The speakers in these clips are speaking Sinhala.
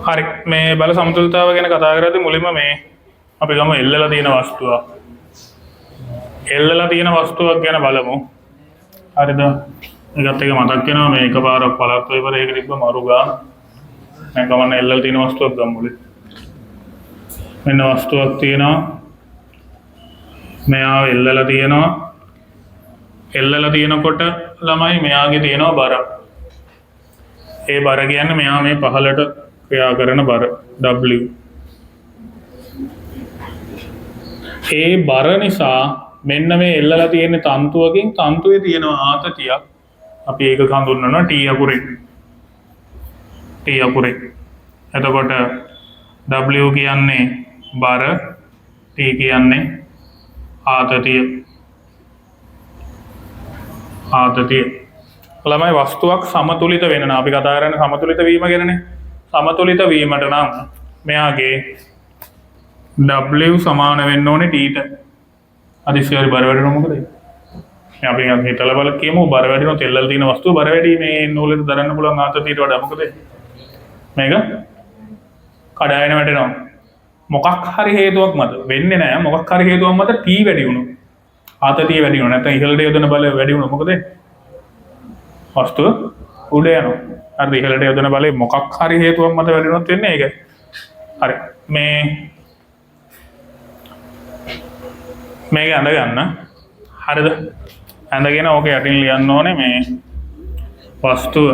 හරි මේ බල සමතුලිතතාව ගැන කතා කරද්දී මුලින්ම මේ අපි ගමු එල්ලලා තියෙන වස්තුවක්. එල්ලලා තියෙන වස්තුවක් ගැන බලමු. හරිද? ඒකත් එක මතක් වෙනවා මේ එකපාරක් පළක් වේපර ඒක තිබ්බ මරු ගාන. මම ගමන එල්ලලා තියෙන වස්තුවක් ගමු මුලින්. මෙන්න වස්තුවක් තියෙනවා. මෙයාව එල්ලලා තියෙනවා. එල්ලලා තියෙනකොට ළමයි මෙයාගේ තියෙනවා බර. ඒ බර කියන්නේ මෙයා මේ පහළට ක්‍රියා කරන බර W. ඒ බර නිසා මෙන්න මේ එල්ලලා තියෙන තන්තුවකින් තන්තුවේ තියෙන ආතතියක් අපි ඒක හඳුන්වනවා T අකුරෙන්. T අකුරෙන්. එතකොට W කියන්නේ බර, T කියන්නේ ආතතිය. ආතතිය. ළමයි වස්තුවක් සමතුලිත වෙන අපි කතා කරන්නේ සමතුලිත වීම ගැනනේ. සමතුලිත වීමට නම් මෙයාගේ W සමාන වෙන්න ඕනේ T ට. අදිසියරි බර වැඩිවෙනවා මොකද? අපි හිතලා බලලා කියමු බර වැඩිවෙනවා තෙල්ලලා තියෙන වස්තුව බර වැඩි මේ නූලෙට දරන්න පුළුවන් ආතතියට වඩා මොකද? මේක කඩාගෙන වැටෙනවා. මොකක් හරි හේතුවක් මත වෙන්නේ නැහැ. මොකක් හරි හේතුවක් මත T වැඩි වුණොත් ආතතිය වැඩි වෙනවා. නැත්නම් ඉහළට යොදන බලය වැඩි වුණොත් මොකද? වස්තුව උඩ යනවා. හරි ඉහළට යොදන බලය මොකක් හරි හේතුවක් මත වැඩි වුණොත් වෙන්නේ ඒකයි. හරි මේක ඇඳ ගන්න. හරිද? ඇඳගෙන ඕක යටින් ලියන්න ඕනේ මේ වස්තුව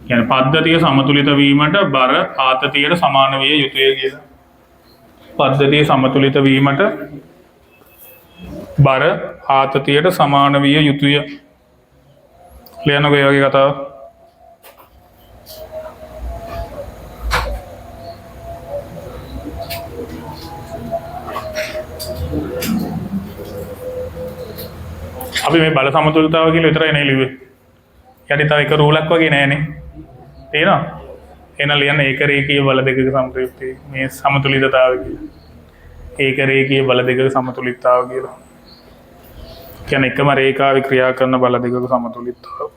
කියන්නේ පද්ධතිය සමතුලිත වීමට බර ආතතියට සමාන විය යුතුය කියලා. පද්ධතිය සමතුලිත වීමට බර ආතතියට සමාන විය යුතුය. ලියන්නකෝ ඒ වගේ කතාව. අපි මේ බල සමතුලිතතාව කියලා විතරයි නේ ලිව්වේ. යටි තව එක රූලක් වගේ නෑනේ. තේරෙනවද? එන ලියන්න ඒක රේඛීය බල දෙකක සමතුලිතතාවය මේ සමතුලිතතාවය කියලා. ඒක රේඛීය බල දෙකක සමතුලිතතාව කියලා. කියන්නේ එකම රේඛාවේ ක්‍රියා කරන බල දෙකක සමතුලිතතාව.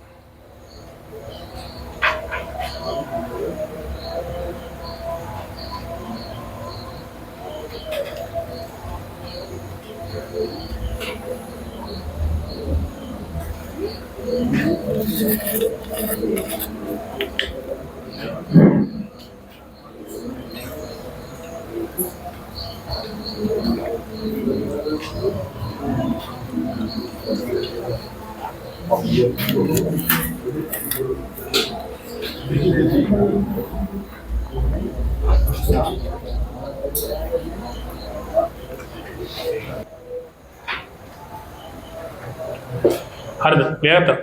හරිද? ලියගත්තා?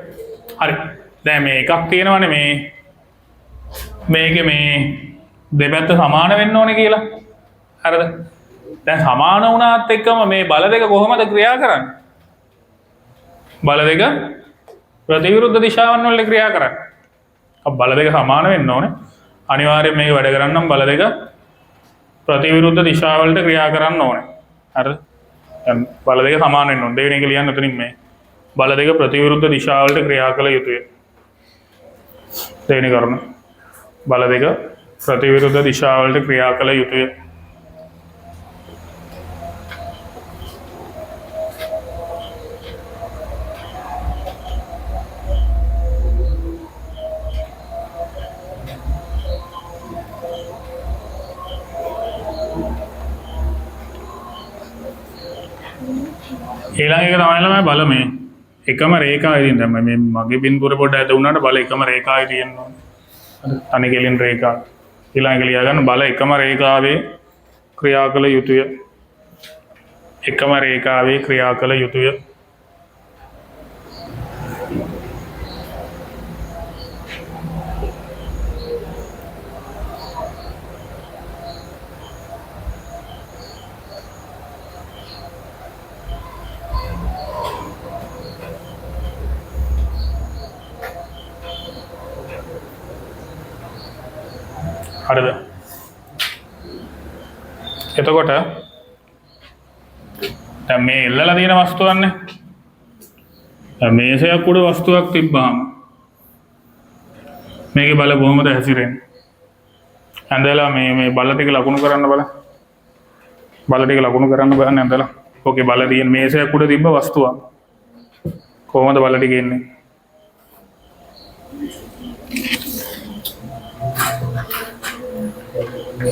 හරි. දැන් මේ එකක් තියෙනවනේ මේකේ මේ දෙපැත්ත සමාන වෙන්න ඕනේ කියලා. හරිද? දැන් සමාන වුණාත් එක්කම මේ බල දෙක කොහොමද ක්‍රියා කරන්නේ? බල දෙක ප්‍රතිවිරුද්ධ දිශාවන් වල ක්‍රියා කරන්නේ. බල දෙක සමාන වෙන්න ඕනේ. අනිවාර්යයෙන් මේක වැඩ කරන්න බල දෙක ප්‍රතිවිරුද්ධ දිශාවලට ක්‍රියා කරන්න ඕනේ. හරිද? දැන් බල දෙක සමාන වෙන්න ඕනේ. දෙවෙනි එක ලියන්න උතනින් මේ බල දෙක ප්‍රතිවිරුද්ධ දිශාවලට ක්‍රියා කළ යුතුය. දෙවෙනි කරුණ. බල දෙක ප්‍රතිවිරුද්ධ දිශාවලට ක්‍රියා කළ යුතුය. ඊළඟ එක තමයි ළමයි බල මේ එකම රේඛාවකින් තමයි මේ මගේ බින්දුර පොඩ්ඩ ඇද වුණාට බල එකම රේඛාවේ තියෙන්න ඕනේ. තනි කෙලින් රේඛාව. ඊළඟ එක ලියා ගන්න බල එකම රේඛාවේ ක්‍රියා කළ යුතුය. එකම රේඛාවේ ක්‍රියා කළ යුතුය. හරිද? එතකොට දැන් මේ එල්ලලා තියෙන වස්තුවන්නේ මේසයක් උඩ වස්තුවක් තිබ්බහම මේකේ බල කොහොමද හැසිරෙන්නේ? ඇඳලා මේ බල ටික ලකුණු කරන්න බලන්න. බල ටික ලකුණු කරන්න බලන්න ඇඳලා. ඕකේ බල තියෙන මේසයක් උඩ තිබ්බ වස්තුවක්. කොහොමද බල ටික එන්නේ?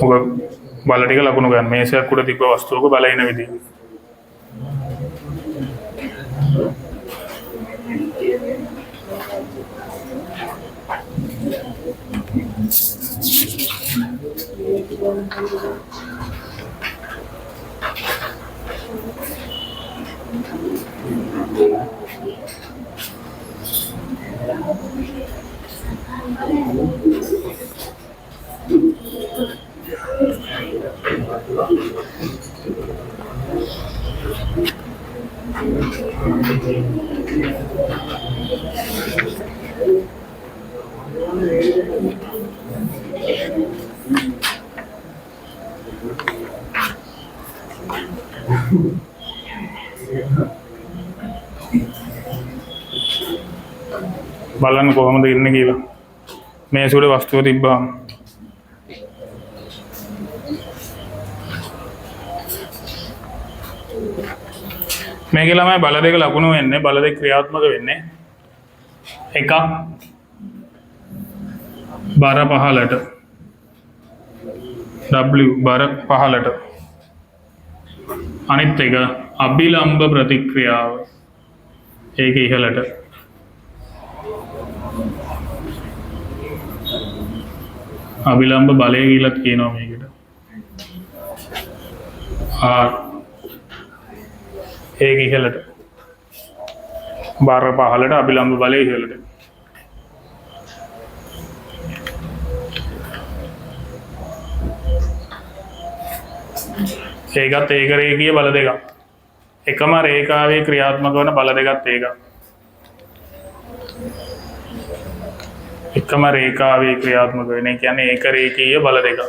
ඔබ බල ටික ලකුණු ගන්න. මේසයක් උඩ තිබ්බ වස්තුවක බල එන විදිහ. බලන්න කොහොමද ඉන්නේ කියලා. මේස උඩ වස්තුව තිබ්බහම මේකේ ළමයි බල දෙක ලකුණු වෙන්නේ, බල දෙක ක්‍රියාත්මක වෙන්නේ. එකක් බර පහලට W බර පහලට, අනිත් එක අභිලම්බ ප්‍රතික්‍රියාව ඒක ඉහළට. අභිලම්බ බලය කියලා කියනවා මේකට. ඒක ඉහළට. බර පහලට අභිලම්බ බලය ඉහළට. ඒකත් ඒක රේඛීය බල දෙකක්. එකම රේඛාවේ ක්‍රියාත්මක වන බල දෙකත් ඒකක්. එකම රේඛාවේ ක්‍රියාත්මක වෙන කියන්නේ ඒක රේඛීය බල දෙකක්.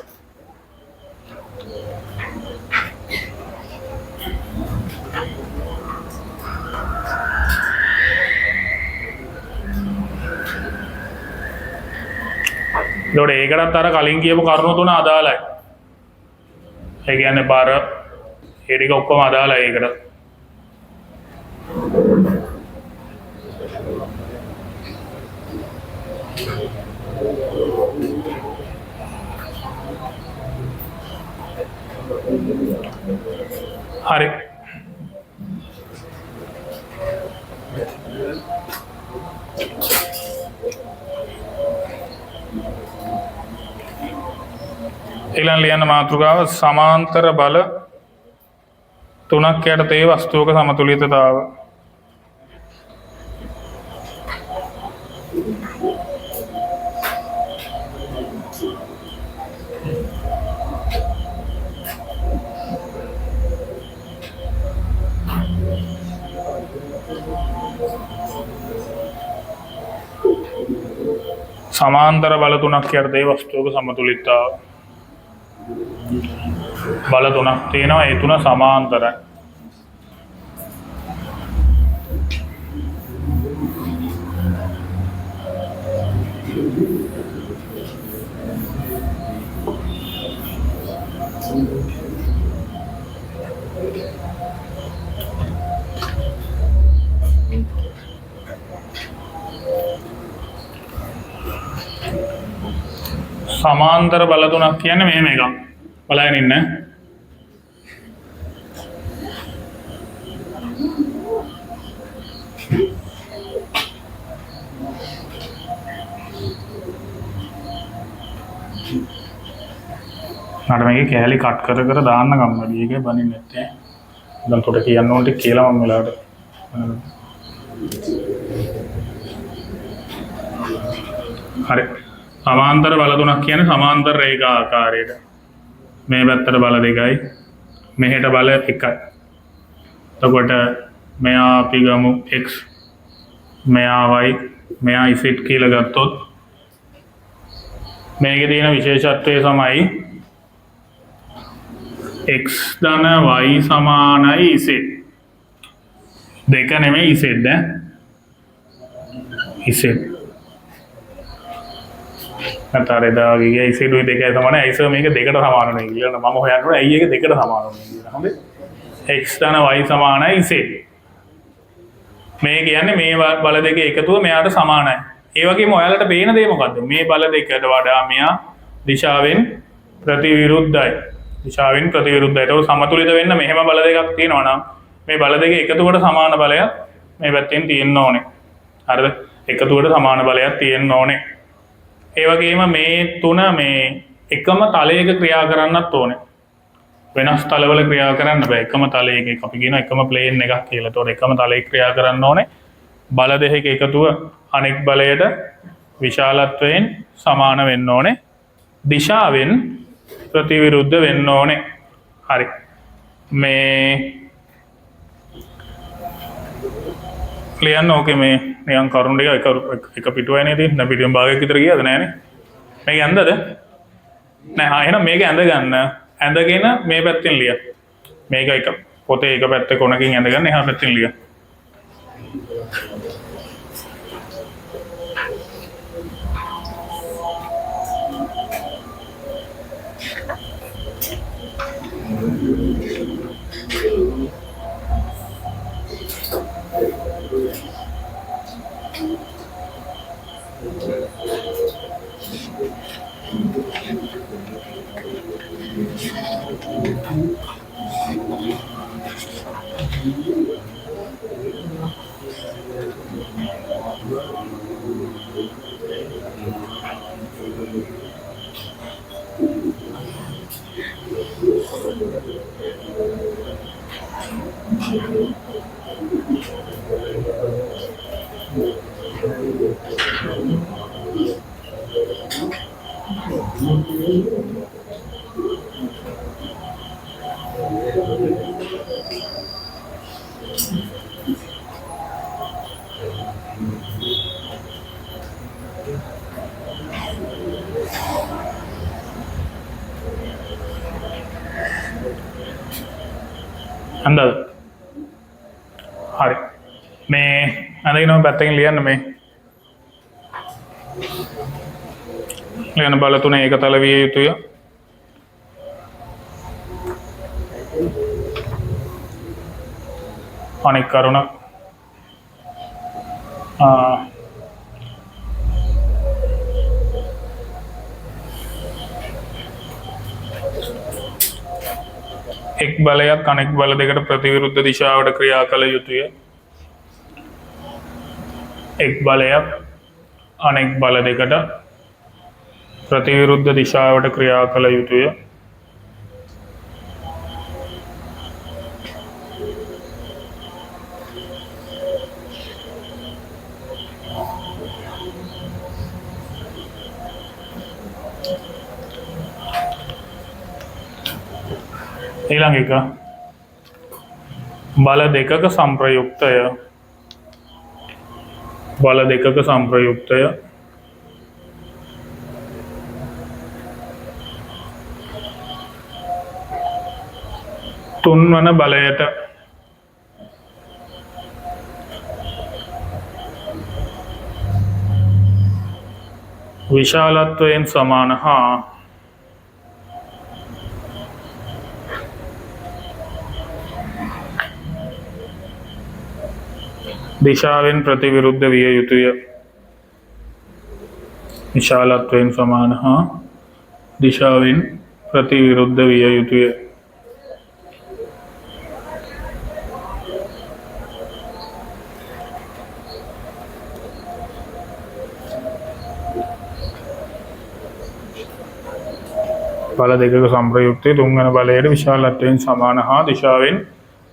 ඒකට ඒකටත් අර කලින් කියපු කරුණු තුන අදාළයි. ඒ කියන්නේ බර ඒ ටික ඔක්කොම අදාළයි ඒකට. හරි. ඊළඟ ලියන මාතෘකාව සමාන්තර බල තුනක් යටතේ වස්තුවක සමතුලිතතාව. සමාන්තර බල තුනක් යටතේ වස්තුවක සමතුලිතතාව. බල තුනක් තියෙනවා, ඒ තුන සමාන්තරයි. සමාන්තර බල තුනක් කියන්නේ මෙහෙම එකක්. බලගෙන ඉන්න. මට මේකේ කැලි කට් කර කර දාන්න කම්මැලි. ඒකේ බනින්න නැත්තේ. දැන් පොඩ කියන්න ඕන ටික කියලා මම වෙලාවට. හරි. සමාන්තර බල තුනක් කියන්නේ සමාන්තර රේඛා ආකාරයට. මේ පැත්තට බල දෙකයි, මෙහෙට බල එකයි. එතකොට මෙයා අපි ගමු x, මෙයා y, මෙයා z කියලා ගත්තොත් මේකේ තියෙන විශේෂත්වය තමයි x ධන y සමානයි z. දෙක නෙමෙයි z ඈ. ඉසෙඩ් නැතරදාගේ ඉසෙඩුයි දෙකයි සමාන ඇයිස මේක දෙකට සමාන නේ කියලා මම හොයන්න ඇයි ඒක දෙකට සමාන වෙන්නේ කියලා හොඳේ x ධන y සමානයි z මේ කියන්නේ මේ බල දෙක එකතුව මෙයාට සමානයි ඒ වගේම ඔයාලට පේන දේ මොකද්ද මේ බල දෙකට වඩා මෙයා දිශාවෙන් ප්‍රතිවිරුද්ධයි ඒක සමතුලිත වෙන්න මෙහෙම බල දෙකක් තියෙනවා නම් මේ බල දෙක එකතුවට සමාන බලයක් මේ පැත්තෙන් තියෙන්න ඕනේ හරිද එකතුවට සමාන බලයක් තියෙන්න ඕනේ ඒ වගේම මේ තුන මේ එකම තලයක ක්‍රියා කරන්නත් ඕනේ වෙනස් තලවල ක්‍රියා කරන්න බෑ එකම තලයක අපි කියන එකම ප්ලේන් එකක් කියලා. ඒතකොට එකම තලයක ක්‍රියා කරන්න ඕනේ. බල දෙකක එකතුව අනෙක් බලයට විශාලත්වයෙන් සමාන වෙන්න ඕනේ. දිශාවෙන් ප්‍රතිවිරුද්ධ වෙන්න ඕනේ. හරි. මේ ලියන්න ඕකේ මේ නිකන් කරුණු ටික එක පිටුවයි නේද? නැත්නම් පිටුවෙන් භාගයක් විතර ගියාද නෑනේ. මේක ඇඳද? නෑ එහෙනම් මේක ඇඳ ගන්න. ඇඳගෙන මේ පැත්තෙන් ලිය. මේක එක පොතේ එක පැත්ත කොනකින් ඇඳගෙන එහා පැත්තෙන් ලිය. අන්දද හරි මේ අඳගෙනම පැත්තකින් ලියන්න මේ ලියන බල තුන ඒකතල විය යුතුය අනෙක් කරුණ එක් බලයක් අනෙක් බල දෙකට ප්‍රතිවිරුද්ධ දිශාවට ක්‍රියා කළ යුතුය. එක් බලයක් අනෙක් බල දෙකට ප්‍රතිවිරුද්ධ දිශාවට ක්‍රියා කළ යුතුය. ඊළඟ එක බල දෙකක සංප්‍රයුක්තය තුන්වන බලයට විශාලත්වයෙන් සමාන හා දිශාවෙන් ප්‍රතිවිරුද්ධ විය යුතුය. විශාලත්වයෙන් සමාන හා දිශාවෙන් ප්‍රතිවිරුද්ධ විය යුතුය. බල දෙකක සංප්‍රයුක්තය තුන්වන බලයට විශාලත්වයෙන් සමාන හා දිශාවෙන්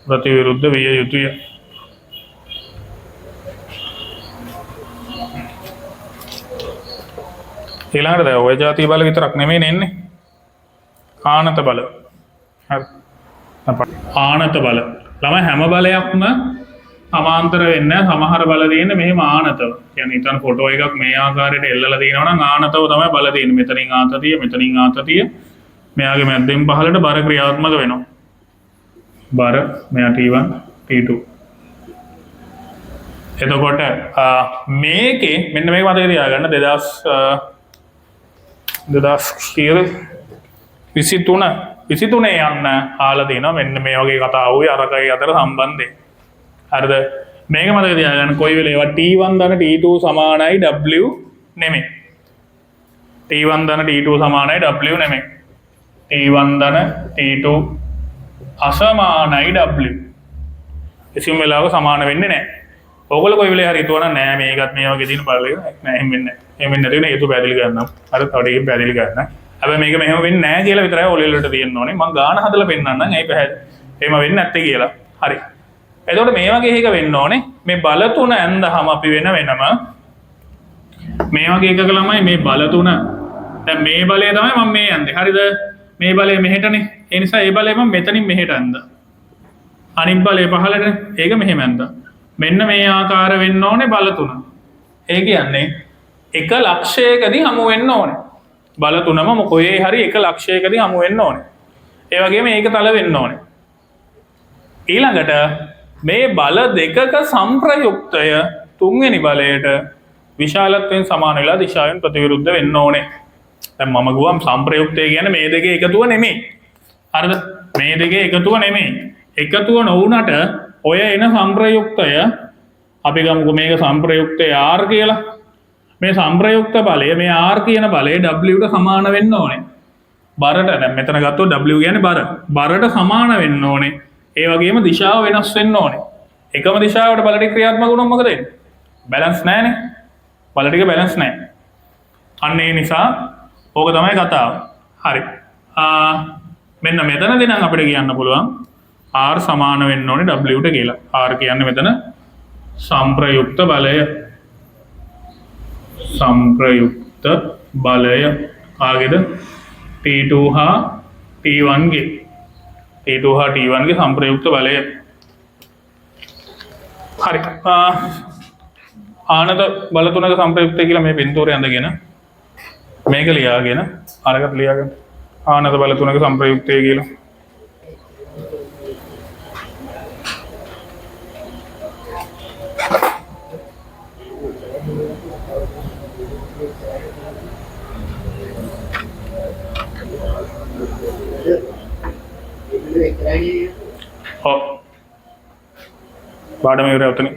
ප්‍රතිවිරුද්ධ විය යුතුය. ඊළඟට දැන් ඔය જાති බල විතරක් නෙමෙයි එන්නේ ආනත බල. හරි. ආනත බල. ළමයි හැම බලයක්ම සමාන්තර වෙන්නේ සමහර බල තියෙන්නේ මෙහෙම ආනතව. කියන්නේ ඊතන ෆොටෝ එකක් මේ ආකාරයට එල්ලලා තියෙනවා නම් ආනතව තමයි බල තියෙන්නේ. මෙතනින් ආතතිය, මෙතනින් ආතතිය. මෙයාගේ මැද්දෙන් පහළට බර ක්‍රියාත්මක වෙනවා. බර මෙයා T1, T2. එතකොට මේකේ මෙන්න මේක මතක තියාගන්න 2023 යන්න ආලා තියෙනවා මෙන්න මේ වගේ කතාවුයි අරකයි අතර සම්බන්ධය. හරිද? මේක මතක තියාගන්න කොයි වෙලේවත් T1 ධන T2 සමානයි W නෙමෙයි. T1 ධන T2 සමානයි W නෙමෙයි. T1 ධන T2 අසමානයි W. කිසිම වෙලාවක සමාන වෙන්නේ නැහැ. ඕගොල්ලෝ කොයි වෙලේ හරි හිතුවනම් නෑ මේකත් මේ වගේ දින බලලේ නෑ එහෙම වෙන්නේ නැහැ. එහෙම වෙන්නේ නැති වෙන හේතු පැහැදිලි කරන්නම්. අර තව ටිකකින් පැහැදිලි කරන්න. හැබැයි මේක මෙහෙම වෙන්නේ නැහැ කියලා විතරයි ඔලෙලට තියෙන්න ඕනේ. මම ගාන හදලා පෙන්නන්නම්. ඇයි පැහැදිලි. එහෙම වෙන්නේ නැත්තේ කියලා. හරි. එතකොට මේ වගේ එකක වෙන්න ඕනේ. මේ බල තුන ඇන්දහම අපි වෙනම මේ වගේ එකක ළමයි මේ බල තුන. දැන් මේ බලය තමයි මම මේ යන්නේ. හරිද? මේ බලය මෙහෙටනේ. ඒ නිසා ඒ බලය මම මෙතනින් මෙහෙට ඇන්දා. අනිත් බලය පහළට. ඒක මෙහෙම ඇන්දා. මෙන්න මේ ආකාර වෙන්න ඕනේ බල තුන. ඒ කියන්නේ එක ලක්ෂයකදී හමු වෙන්න ඕනේ. බල තුනම මොකෝයේ හරි එක ලක්ෂයකදී හමු වෙන්න ඕනේ. ඒ වගේම මේක තල වෙන්න ඕනේ. ඊළඟට මේ බල දෙකක සංප්‍රයුක්තය තුන්වෙනි බලයට විශාලත්වයෙන් සමාන වෙලා දිශාවෙන් ප්‍රතිවිරුද්ධ වෙන්න ඕනේ. දැන් මම ගුවම් සංප්‍රයුක්තය කියන්නේ මේ දෙකේ එකතුව නෙමෙයි. හරිද? මේ දෙකේ එකතුව නෙමෙයි. එකතුව නොවුනට ඔය එන සංප්‍රයුක්තය අපි ගමුකෝ මේක සංප්‍රයුක්තය R කියලා. මේ සංප්‍රයුක්ත බලය මේ R කියන බලය W ට සමාන වෙන්න ඕනේ. බරට දැන් මෙතන ගත්තොත් W කියන්නේ බරට සමාන වෙන්න ඕනේ. ඒ වගේම දිශාව වෙනස් වෙන්න ඕනේ. එකම දිශාවට බල ටික ක්‍රියාත්මක වුණොත් මොකද වෙන්නේ? බැලන්ස් නැහැනේ. බල ටික බැලන්ස් නැහැ. අන්න ඒ නිසා ඕක තමයි කතාව. හරි. මෙන්න මෙතනදී නම් අපිට කියන්න පුළුවන් R සමාන වෙන්න ඕනේ W ට කියලා. R කියන්නේ මෙතන සංප්‍රයුක්ත බලය. සංප්‍රයුක්ත බලය ආගේද T2 හා T1 ගේ T2 හා T1 ගේ සංප්‍රයුක්ත බලය. හරි. ආනත බල තුනක සංප්‍රයුක්තය කියලා මේ පින්තූරය ඇඳගෙන මේක ලියාගෙන අරකට ලියාගන්න. ආනත බල තුනක සංප්‍රයුක්තය කියලා. පාඩම ඉවරයි උතනින්.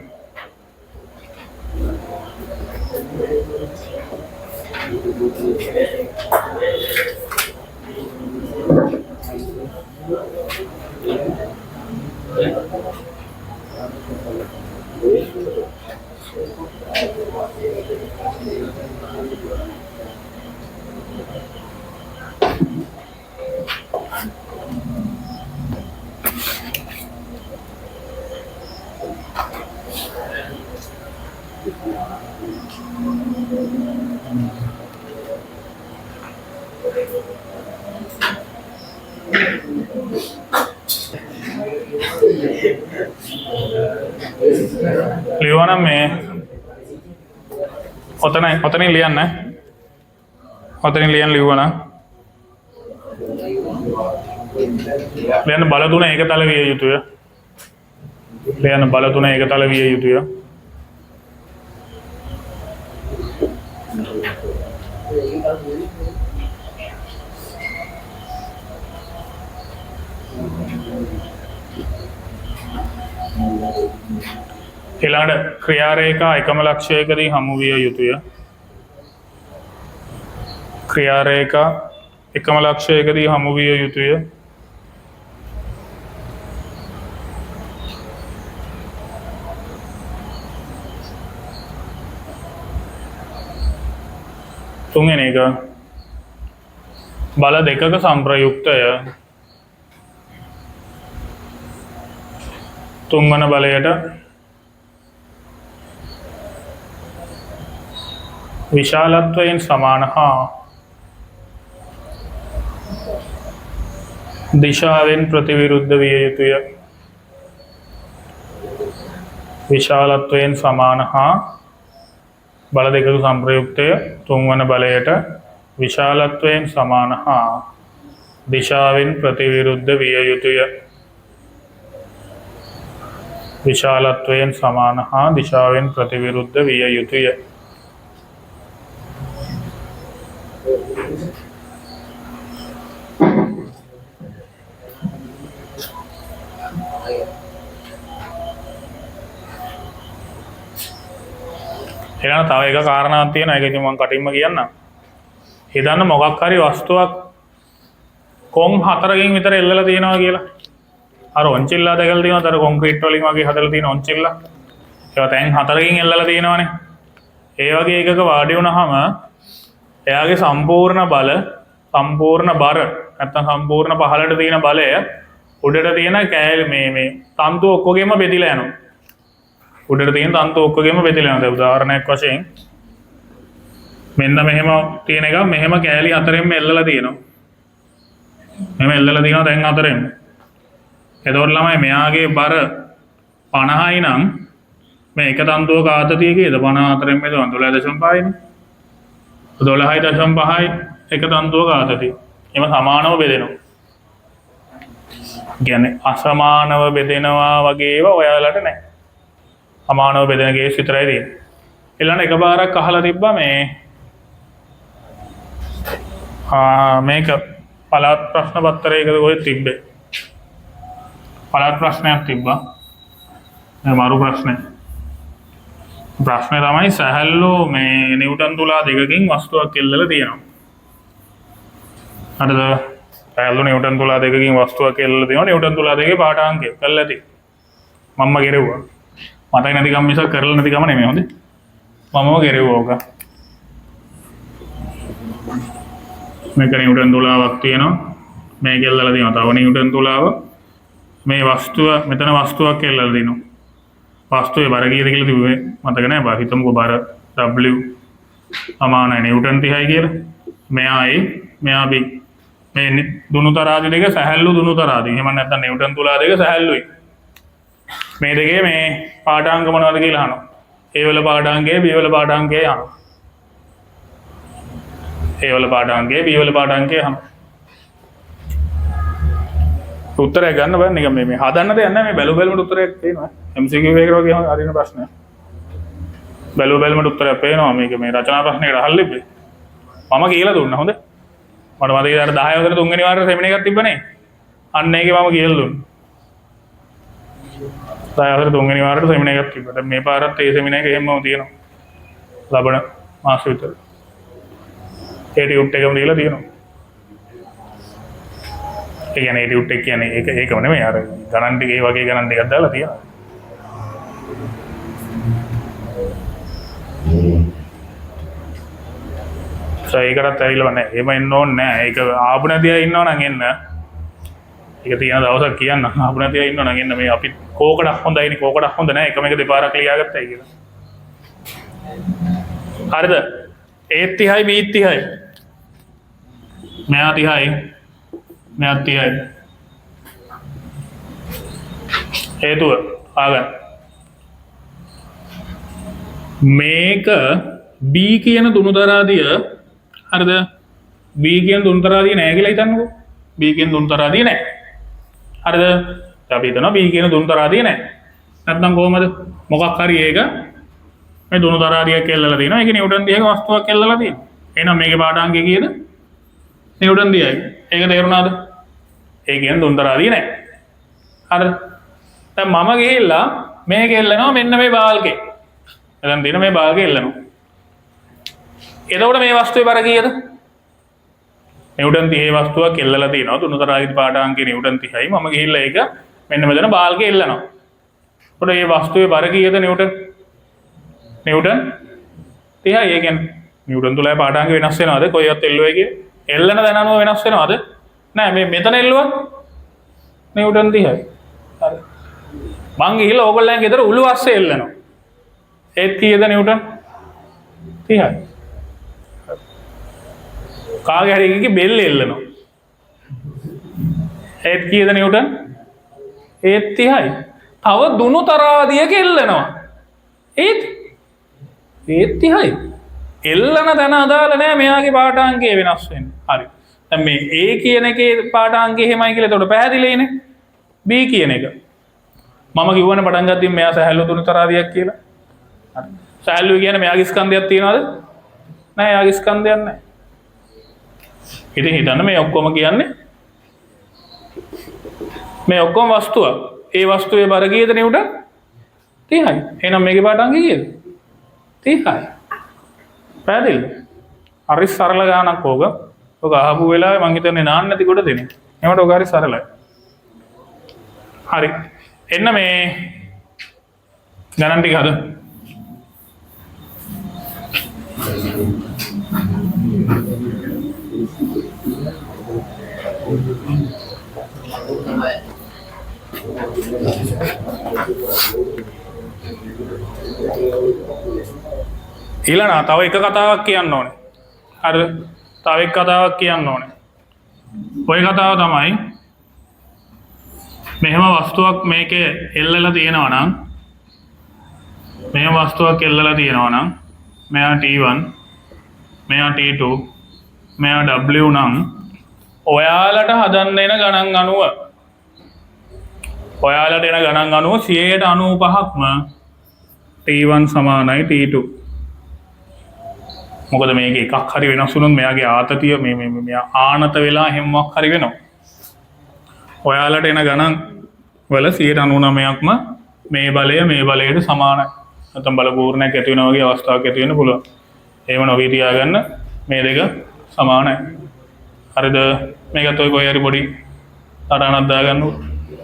ලියවනම් මේ ඔතනින් ලියන්න. ඔතනින් ලියන්න ලියවනම් ලියන්න බල තුන ඒකතල විය යුතුය. ලියන්න බල තුන ඒකතල විය යුතුය. ඊළඟට ක්‍රියාරේඛා එකම ලක්ෂයකදී හමු විය යුතුය. ක්‍රියාරේඛා එකම ලක්ෂයකදී හමු විය යුතුය. තුන්වෙනි එක බල දෙකක සංප්‍රයුක්තය තුන්වන බලයට විශාලත්වයෙන් සමාන හා දිශාවෙන් ප්‍රතිවිරුද්ධ විය යුතුය. විශාලත්වයෙන් සමාන හා බල දෙකක සංප්‍රයුක්තය තුන්වන බලයට විශාලත්වයෙන් සමාන හා දිශාවෙන් ප්‍රතිවිරුද්ධ විය යුතුය. විශාලත්වයෙන් සමාන හා දිශාවෙන් ප්‍රතිවිරුද්ධ විය යුතුය. ඊළඟ තව එක කාරණාවක් තියෙනවා. ඒක ඉතින් මම කටින්ම කියන්නම්. හිතන්න මොකක් හරි වස්තුවක් කොන් 4කින් විතර එල්ලලා තියෙනවා කියලා. අර ඔන්චිල්ලා දැකලා තියෙනවද? අර කොන්ක්‍රීට් වලින් වගේ හදලා තියෙන ඔන්චිල්ලා. ඒවා තැන් 4කින් එල්ලලා තියෙනවනේ. ඒ වගේ එකක වාඩි වුණාම එයාගේ සම්පූර්ණ බර නැත්තම් සම්පූර්ණ පහළට තියෙන බලය උඩට තියෙන කෑලි මේ තන්තු ඔක්කොගෙම බෙදිලා යනවා. උඩට තියෙන තන්තු ඔක්කොගෙම බෙදිලා යනවා. උදාහරණයක් වශයෙන් මෙන්න මෙහෙම තියෙන එක මෙහෙම කෑලි 4ෙන්ම එල්ලලා තියෙනවා. මෙහෙම එල්ලලා තියෙනවා දැන් 4ෙන්ම. එතකොට ළමයි මෙයාගේ බර 50යි නම් මේ එක තන්තුවක ආතතිය කීයද? 54ෙන් බෙදුවා 12.5යි නේ. 12.5යි එක තන්තුවක ආතතිය. එම සමානව බෙදෙනවා. කියන්නේ අසමානව බෙදෙනවා වගේ ඒවා ඔයාලට නැහැ. සමානව බෙදෙන කේස් විතරයි තියෙන්නේ. ඊළඟ එකපාරක් අහලා තිබ්බා මේක පළාත් ප්‍රශ්න පත්‍රයකද කොහෙද තිබ්බේ? පළාත් ප්‍රශ්නයක් තිබ්බා. මරු ප්‍රශ්නය. ප්‍රශ්නය තමයි සැහැල්ලු මේ නිව්ටන් තුලා දෙකකින් වස්තුවක් එල්ලලා තියෙනවා. හරිද? සැහැල්ලු නිව්ටන් තුලා දෙකකින් වස්තුවක් එල්ලලා තියෙනවා. නිව්ටන් තුලා දෙකේ පාඨාංකය කරලා ඇති. මම්ම ගෙරෙව්වා. මතක නැතිකම මිසක් කරලා නැතිකම නෙමෙයි හොඳේ. මමම ගෙරෙව්වා ඕක. මේක නිව්ටන් තුලාවක් තියෙනවා. මේක එල්ලලා තියෙනවා. තව නිව්ටන් තුලාව මේ වස්තුව මෙතන වස්තුවක් එල්ලලා දිනවා. වස්තුවේ බර කීයද කියලා තිබුණේ මතක නැහැ. බා හිතමුකෝ බර W සමානයි නිව්ටන් 30යි කියලා. මෙයා A මෙයා B. මේ දුනු තරාදි දෙක සැහැල්ලු දුනු තරාදි. එහෙම නැත්නම් නිව්ටන් තුලා දෙක සැහැල්ලුයි. මේ දෙකේ මේ පාඨාංක මොනවද කියලා අහනවා. A වල පාඨාංකය B වල පාඨාංකය අහනවා. A වල පාඨාංකය B වල පාඨාංකය අහනවා. උත්තරයක් ගන්න බෑ නිකන් මේ හදන්න දෙයක් නැහැ. මේ බැලුමට උත්තරයක් පේනවා. MCQ එකකට වගේ හරින ප්‍රශ්නයක්. බැලුමට උත්තරයක් පේනවා. මේක මේ රචනා ප්‍රශ්නයකට අහලා ඉබ්බේ. මම කියලා දුන්නා හොඳ. මට මතකයි අර 10 වසරේ තුන්වෙනි වාරේ සෙමිනාර් එකක් තිබ්බනේ. අන්න ඒකේ මම කියලා දුන්නා. 10 වසරේ තුන්වෙනි වාරේ සෙමිනාර් එකක් තිබ්බා. දැන් මේ පාරත් ඒ සෙමිනාර් එක එහෙමම තියෙනවා. ලබන මාස විතර. ඒ ටියුට් එකම දීලා තියෙනවා. ඒ කියන්නේ ටියුට් එක කියන්නේ ඒකම නෙමෙයි අර ගණන් ටික ඒ වගේ ගණන් ටිකක් දාලා තියෙනවා. ඒකටත් ඇවිල්ලා නැහැ. එහෙම එන්න ඕනේ නැහැ. ඒක ආපු නැතිව ඉන්නව නම් එන්න. ඒක තියෙන දවසක් කියන්න. ආපු නැතිව ඉන්නව නම් එන්න. මේ අපි කෝකඩක් හොඳයිනේ කෝකඩක් හොඳ නැහැ. එකම එක දෙපාරක් ලියාගත්තයි කියලා. හරිද? A 30යි B 30යි. මෙයා 30යි. මෙයා 30යි. හේතුව ආගන්න. මේක B කියන දුනු තරාදිය හරිද? B කියන දුනු තරාදිය නැහැ කියලා හිතන්නකෝ. B කියන දුනු තරාදිය නැහැ. හරිද? අපි හිතනවා B කියන දුනු තරාදිය නැහැ. නැත්නම් කොහමද? මොකක් හරි ඒක මේ දුනු තරාදියක් එල්ලලා තියෙනවා. ඒක නිව්ටන් 30ක වස්තුවක් එල්ලලා තියෙනවා. එහෙනම් මේකේ පාඨාංකය කීයද? නිව්ටන් 30යි. ඒක තේරුණාද? ඒ කියන්නේ දුනු තරාදිය නැහැ. හරිද? දැන් මම ගිහිල්ලා මේක එල්ලනවා මෙන්න මේ බාල්කේ. දැන් දින මේ බාල්කේ එල්ලනවා. එතකොට මේ වස්තුවේ බර කීයද? නිව්ටන් 30 වස්තුවක් එල්ලලා තියෙනවා. තුන තරාගේ පාඨාංකය නිව්ටන් 30යි. මම ගිහිල්ලා ඒක මෙන්න මෙතන බාල්කේ එල්ලනවා. එතකොට මේ වස්තුවේ බර කීයද නිව්ටන්? නිව්ටන් 30යි. ඒ කියන්නේ නිව්ටන් තුලයි පාඨාංකය වෙනස් වෙනවද? කොයිවත් එල්ලුවේ කියේ? එල්ලන දැන අනුව වෙනස් වෙනවද? නෑ මේ මෙතන එල්ලුවත් නිව්ටන් 30යි. හරි. මං ගිහිල්ලා ඕගොල්ලන් ගෙදර උළු අස්සේ එල්ලනවා. ඒත් කීයද නිව්ටන්? 30යි. කාගේ හරි එකකේ බෙල්ල එල්ලනවා. ඒත් කීයද නිව්ටන්? ඒත් 30යි. තව දුනු තරාදියක එල්ලනවා. ඒත් 30යි. එල්ලන තැන අදාළ නෑ මෙයාගේ පාඨාංකය වෙනස් වෙන්නේ. හරි. දැන් මේ A කියන එකේ පාඨාංකය එහෙමයි කියලා එතකොට පැහැදිලිනේ. B කියන එක. මම කිව්වනේ පටන් ගත්තින් මෙයා සහැල්ලු තුනිතරාදියක් කියලා. හරි. සහැල්ලු කියන්නේ මෙයාගේ ස්කන්ධයක් තියනවාද? නෑ එයාගේ ස්කන්ධයක් නෑ. ඉතින් හිතන්න මේ ඔක්කොම කියන්නේ මේ ඔක්කොම වස්තුවක්. ඒ වස්තුවේ බර කීයද නිව්ටන්? 30යි. එහෙනම් මේකේ පාට අංක කීයද? 30යි. පැහැදිලිද? හරි සරල ගානක් ඕක. ඔක අහපු වෙලාවේ මං හිතන්නේ නාන්න නැති කොට දෙන්නේ. එහෙමද ඔක හරි සරලයි. හරි. එන්න මේ ගණන් ටික හද. ඊළඟ තව එක කතාවක් කියන්න ඕනේ. හරිද? තව එක කතාවක් කියන්න ඕනේ. ඔය කතාව තමයි මෙහෙම වස්තුවක් මේකේ එල්ලලා තියෙනවා නම් මෙහෙම වස්තුවක් එල්ලලා තියෙනවා නම් මෙයා T1 මෙයා T2 මෙයා W නම් ඔයාලට හදන්න එන ගණන් අණුව ඔයාලට එන ගණන් අණුව 95%ක්ම T1 සමානයි T2. මොකද මේක එකක් හරි වෙනස් වුණොත් මෙයාගේ ආතතිය මෙයා ආනත වෙලා හැමවක් හරි වෙනවා. ඔයාලට එන ගණන් වල 99%ක්ම මේ බලයට සමානයි. නැත්නම් බල පූර්ණයක් ඇති වෙනා වගේ අවස්ථාවක් ඇති වෙන්න පුළුවන්. එහෙම නොවී තියාගන්න මේ දෙක සමානයි. හරිද? මේකත් ඔය කොහේ හරි පොඩි තරහනක් දාගන්න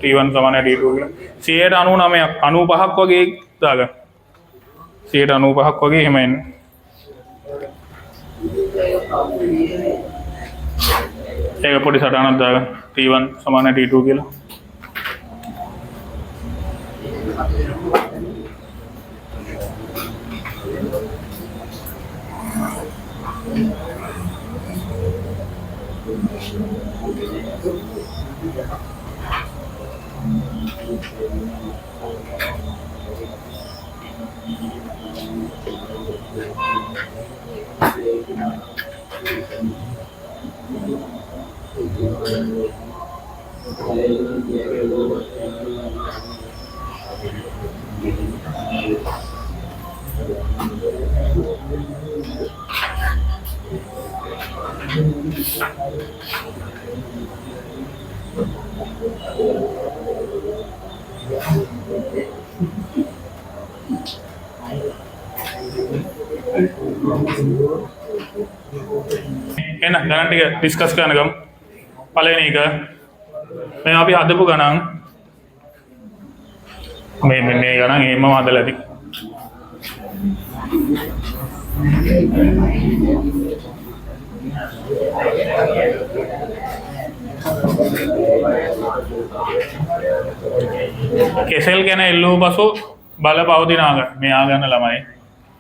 T1 සමානයි T2 කියලා. 99%ක් 95ක් වගේ දාගන්න. 95%ක් වගේ එහෙම එන්නේ. ඒක පොඩි සටහනක් දාගන්න T1 සමානයි T2 කියලා. එන්න ගණන් ටික ඩිස්කස් කරන්න ගමු. පළවෙනි එක මේ අපි හදපු ගණන් මේ ගණන් එහෙමම හදලා ඇති. කෙසෙල් ගැන එල්ලුව පසු බල පවතින මේ ආගන්න ළමයි.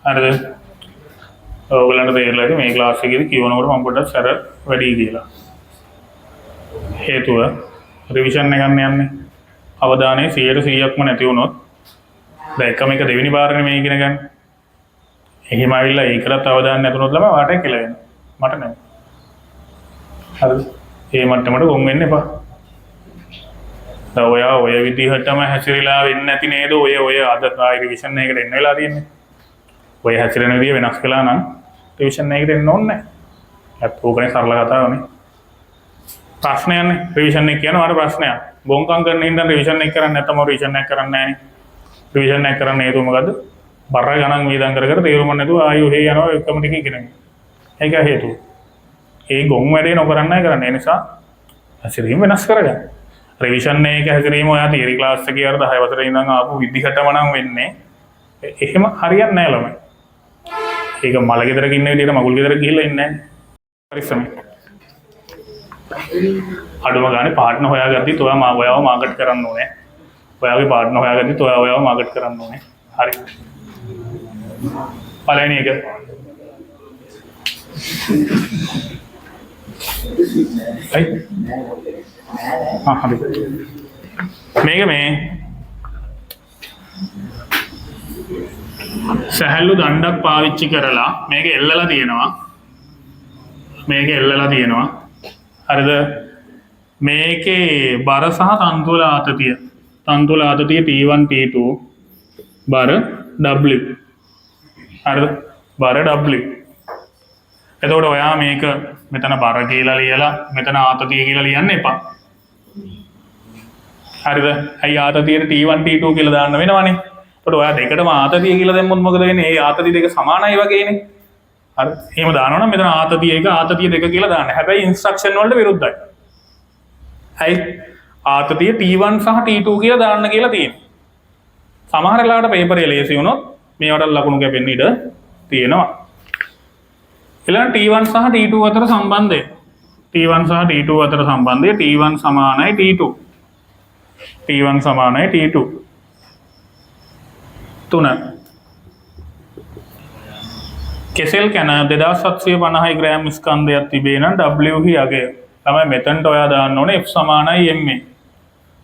හරිද? ඔයගලන්ට තේරෙලා ඇති මේ ක්ලාස් එකේදී කියවනකොට මම පොඩ්ඩක් සැර වැඩි කියලා. හේතුව රිවිෂන් එක ගන්න යන්නේ. අවධානය 100%ක්ම නැති වුණොත් දැන් එකම එක දෙවෙනි පාරනේ මේ ඉගෙන ගන්න. එහෙම ආවිල්ලා ඒකලත් අවධානය නැතුනොත් ළමයි වාට කියලා වෙනවා. මට නෙමෙයි. හරිද? ඒ මට්ටමට ගොන් වෙන්න එපා. දැන් ඔය විදිහටම හැසිරෙලා වෙන්නේ නැති නේද? ඔය අද ආයි රිවිෂන් එකකට එන්න වෙලා තියෙන්නේ. ඔය හැසිරෙන විදිය වෙනස් කළා නම් රිවිෂන් එකකට එන්න ඕනේ නැහැ. ඒත් ඕකනේ සරල කතාවනේ. ප්‍රශ්නයන්නේ රිවිෂන් එක කියන වාට ප්‍රශ්නයක්. බොන්කම් කරන හින්දා රිවිෂන් එක කරන්නේ නැත්නම් රිවිෂන් එක කරන්නේ නැහැ. රිවිෂන් එක කරන්න හේතුව මොකද්ද? බර ගණන් වේදම් කර තේරුම් නැතුව ආයු හේ යනවා එකම ටික ඉගෙන ගන්න. ඒක හේතුව. ඒ ගොන් වැඩේ නොකරන්නයි කරන්නේ. ඒ නිසා හැසිරීම වෙනස් කරගන්න. රිවිෂන් එක හැසිරීම ඔයා තියරි ක්ලාස් එකේ අර 10 වසරේ ඉඳන් ආපු විදිහටම නම් වෙන්නේ. එහෙම හරියන්නේ නැහැ ළමයි. ඒක මල ගෙදරක ඉන්න විදිහට මගුල් ගෙදරක ගිහිල්ලා ඉන්නේ නැහැ. පරිස්සමෙන්. අඩුම ගානේ පාර්ට්නර් හොයාගත්තී ඔයාව මාකට් කරන්න ඕනේ. ඔයාගේ පාර්ට්නර් හොයාගත්තී ඔයාව මාකට් කරන්න ඕනේ. හරි. පළවෙනි එක. හරි. හරි. මේක මේ සැහැල්ලු දණ්ඩක් පාවිච්චි කරලා මේක එල්ලලා තියෙනවා. හරිද? මේකේ බර සහ තන්තුවල ආතතිය තන්තුල ආතතිය T1 T2 බර W. හරිද? බර W. එතකොට ඔයා මේක මෙතන බර කියලා ලියලා මෙතන ආතතිය කියලා ලියන්න එපා. හරිද? අයි ආතතියට T1 T2 කියලා දාන්න වෙනවනේ. එතකොට ඔයා දෙකටම ආතතිය කියලා දැම්මොත් මොකද වෙන්නේ? ඒ ආතතිය දෙක සමානයි වගේනේ. හරි. එහෙම දානවනම් මෙතන ආතතිය එක ආතතිය දෙක කියලා දාන්න. හැබැයි ඉන්ස්ට්‍රක්ෂන් වලට විරුද්ධයි. හයි ආතතිය T1 සහ T2 කියලා දාන්න කියලා තියෙනවා. සමහර වෙලාවට පේපරේ ලේසි වුණොත් මේවට ලකුණු කැපෙන්න ඉඩ තියෙනවා. ඊළඟ T1 සහ T2 අතර සම්බන්ධය. T1 සහ T2 අතර සම්බන්ධය T1 සමානයි T2. T1 සමානයි T2. 3. කෙසෙල් කැන 2750 ග්‍රෑම් ස්කන්ධයක් තිබේ නම් W හි අගය. තමයි මෙතනට ඔයා දාන්න ඕනේ F සමානයි ma.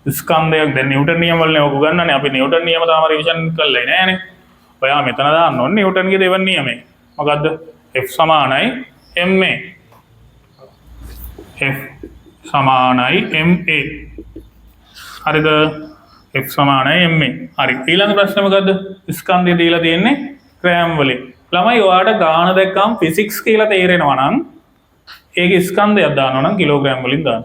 ස්කන්ධයක් දැන් නිව්ටන් නියම වලනේ ඔක ගන්නනේ. අපි නිව්ටන් නියම තාම රිවිෂන් කරලා නෑනේ. ඔයා මෙතන දාන්න ඕනේ නිව්ටන්ගේ දෙවන නියමය. මොකද්ද? F සමානයි ma. F සමානයි ma. හරිද? F සමානයි ma. හරි. ඊළඟ ප්‍රශ්නේ මොකද්ද? ස්කන්ධය දීලා තියෙන්නේ ග්‍රෑම් වලින්. ළමයි ඔයාලට ගාන දැක්කම ෆිසික්ස් කියලා තේරෙනවා නම් ඒක ස්කන්ධයක් දානවා නම් කිලෝග්‍රෑම් වලින් දාන්න.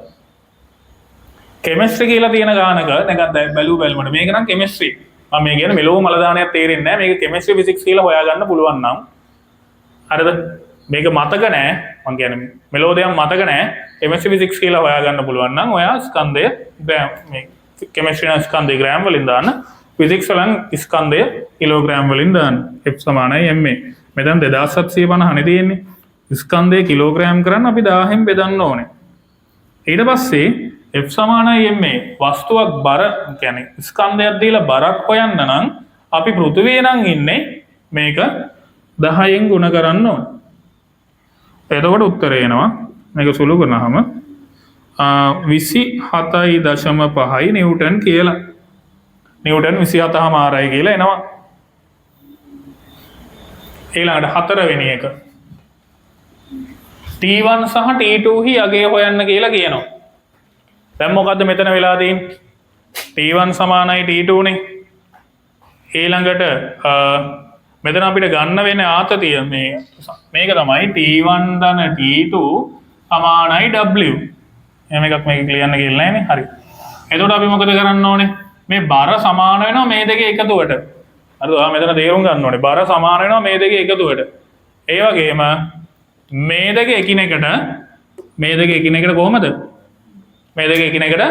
කෙමිස්ට්‍රි කියලා තියෙන ගානක දැන් බැලුමට මේක නම් කෙමිස්ට්‍රි. මම මේ කියන මෙලෝ මල දානයක් තේරෙන්නේ නැහැ. මේක කෙමිස්ට්‍රි ෆිසික්ස් කියලා හොයාගන්න පුළුවන් නම් හරිද? මේක මතක නැහැ. මම කියන්නේ මෙලෝ දෙයක් මතක නැහැ. කෙමිස්ට්‍රි ෆිසික්ස් කියලා හොයාගන්න පුළුවන් නම් ඔයා ස්කන්ධය ග්‍රෑම් මේ කෙමිස්ට්‍රි නම් ස්කන්ධය ග්‍රෑම් වලින් දාන්න. ෆිසික්ස් වලින් ස්කන්ධය කිලෝග්‍රෑම් වලින් දාන්න. F සමානයි ma. මෙතන 2750 නේ තියෙන්නේ. ස්කන්ධය කිලෝග්‍රෑම් කරන්න අපි 1000න් බෙදන්න ඕනේ. ඊට පස්සේ F සමානයි ma. වස්තුවක් බර කියන්නේ ස්කන්ධයක් දීලා බරක් හොයන්න නම් අපි පෘථිවියේ නම් ඉන්නේ මේක 10න් ගුණ කරන්න ඕනේ. එතකොට උත්තරය එනවා මේක සුළු කරනහම 27.5 නිව්ටන් කියලා. නිව්ටන් 27.5 කියලා එනවා. ඊළඟට 4 වෙනි එක T1 සහ T2 හි අගය හොයන්න කියලා කියනවා. දැන් මොකද්ද මෙතන වෙලා තියෙන්නේ? T1 සමානයි T2 නේ. ඊළඟට මෙතන අපිට ගන්න වෙන්නේ ආතතිය මේක තමයි T1 ධන T2 සමානයි W. එහෙම එකක් මේක ලියන්න කියලා නෑනේ. හරි. එතකොට අපි මොකද කරන්න ඕනේ? මේ බර සමාන වෙනවා මේ දෙකේ එකතුවට. හරිද? ඔයා මෙතන තේරුම් ගන්න ඕනේ. බර සමාන වෙනවා මේ දෙකේ එකතුවට. ඒ වගේම මේ දෙක එකිනෙකට කොහමද? මේ දෙක එකිනෙකට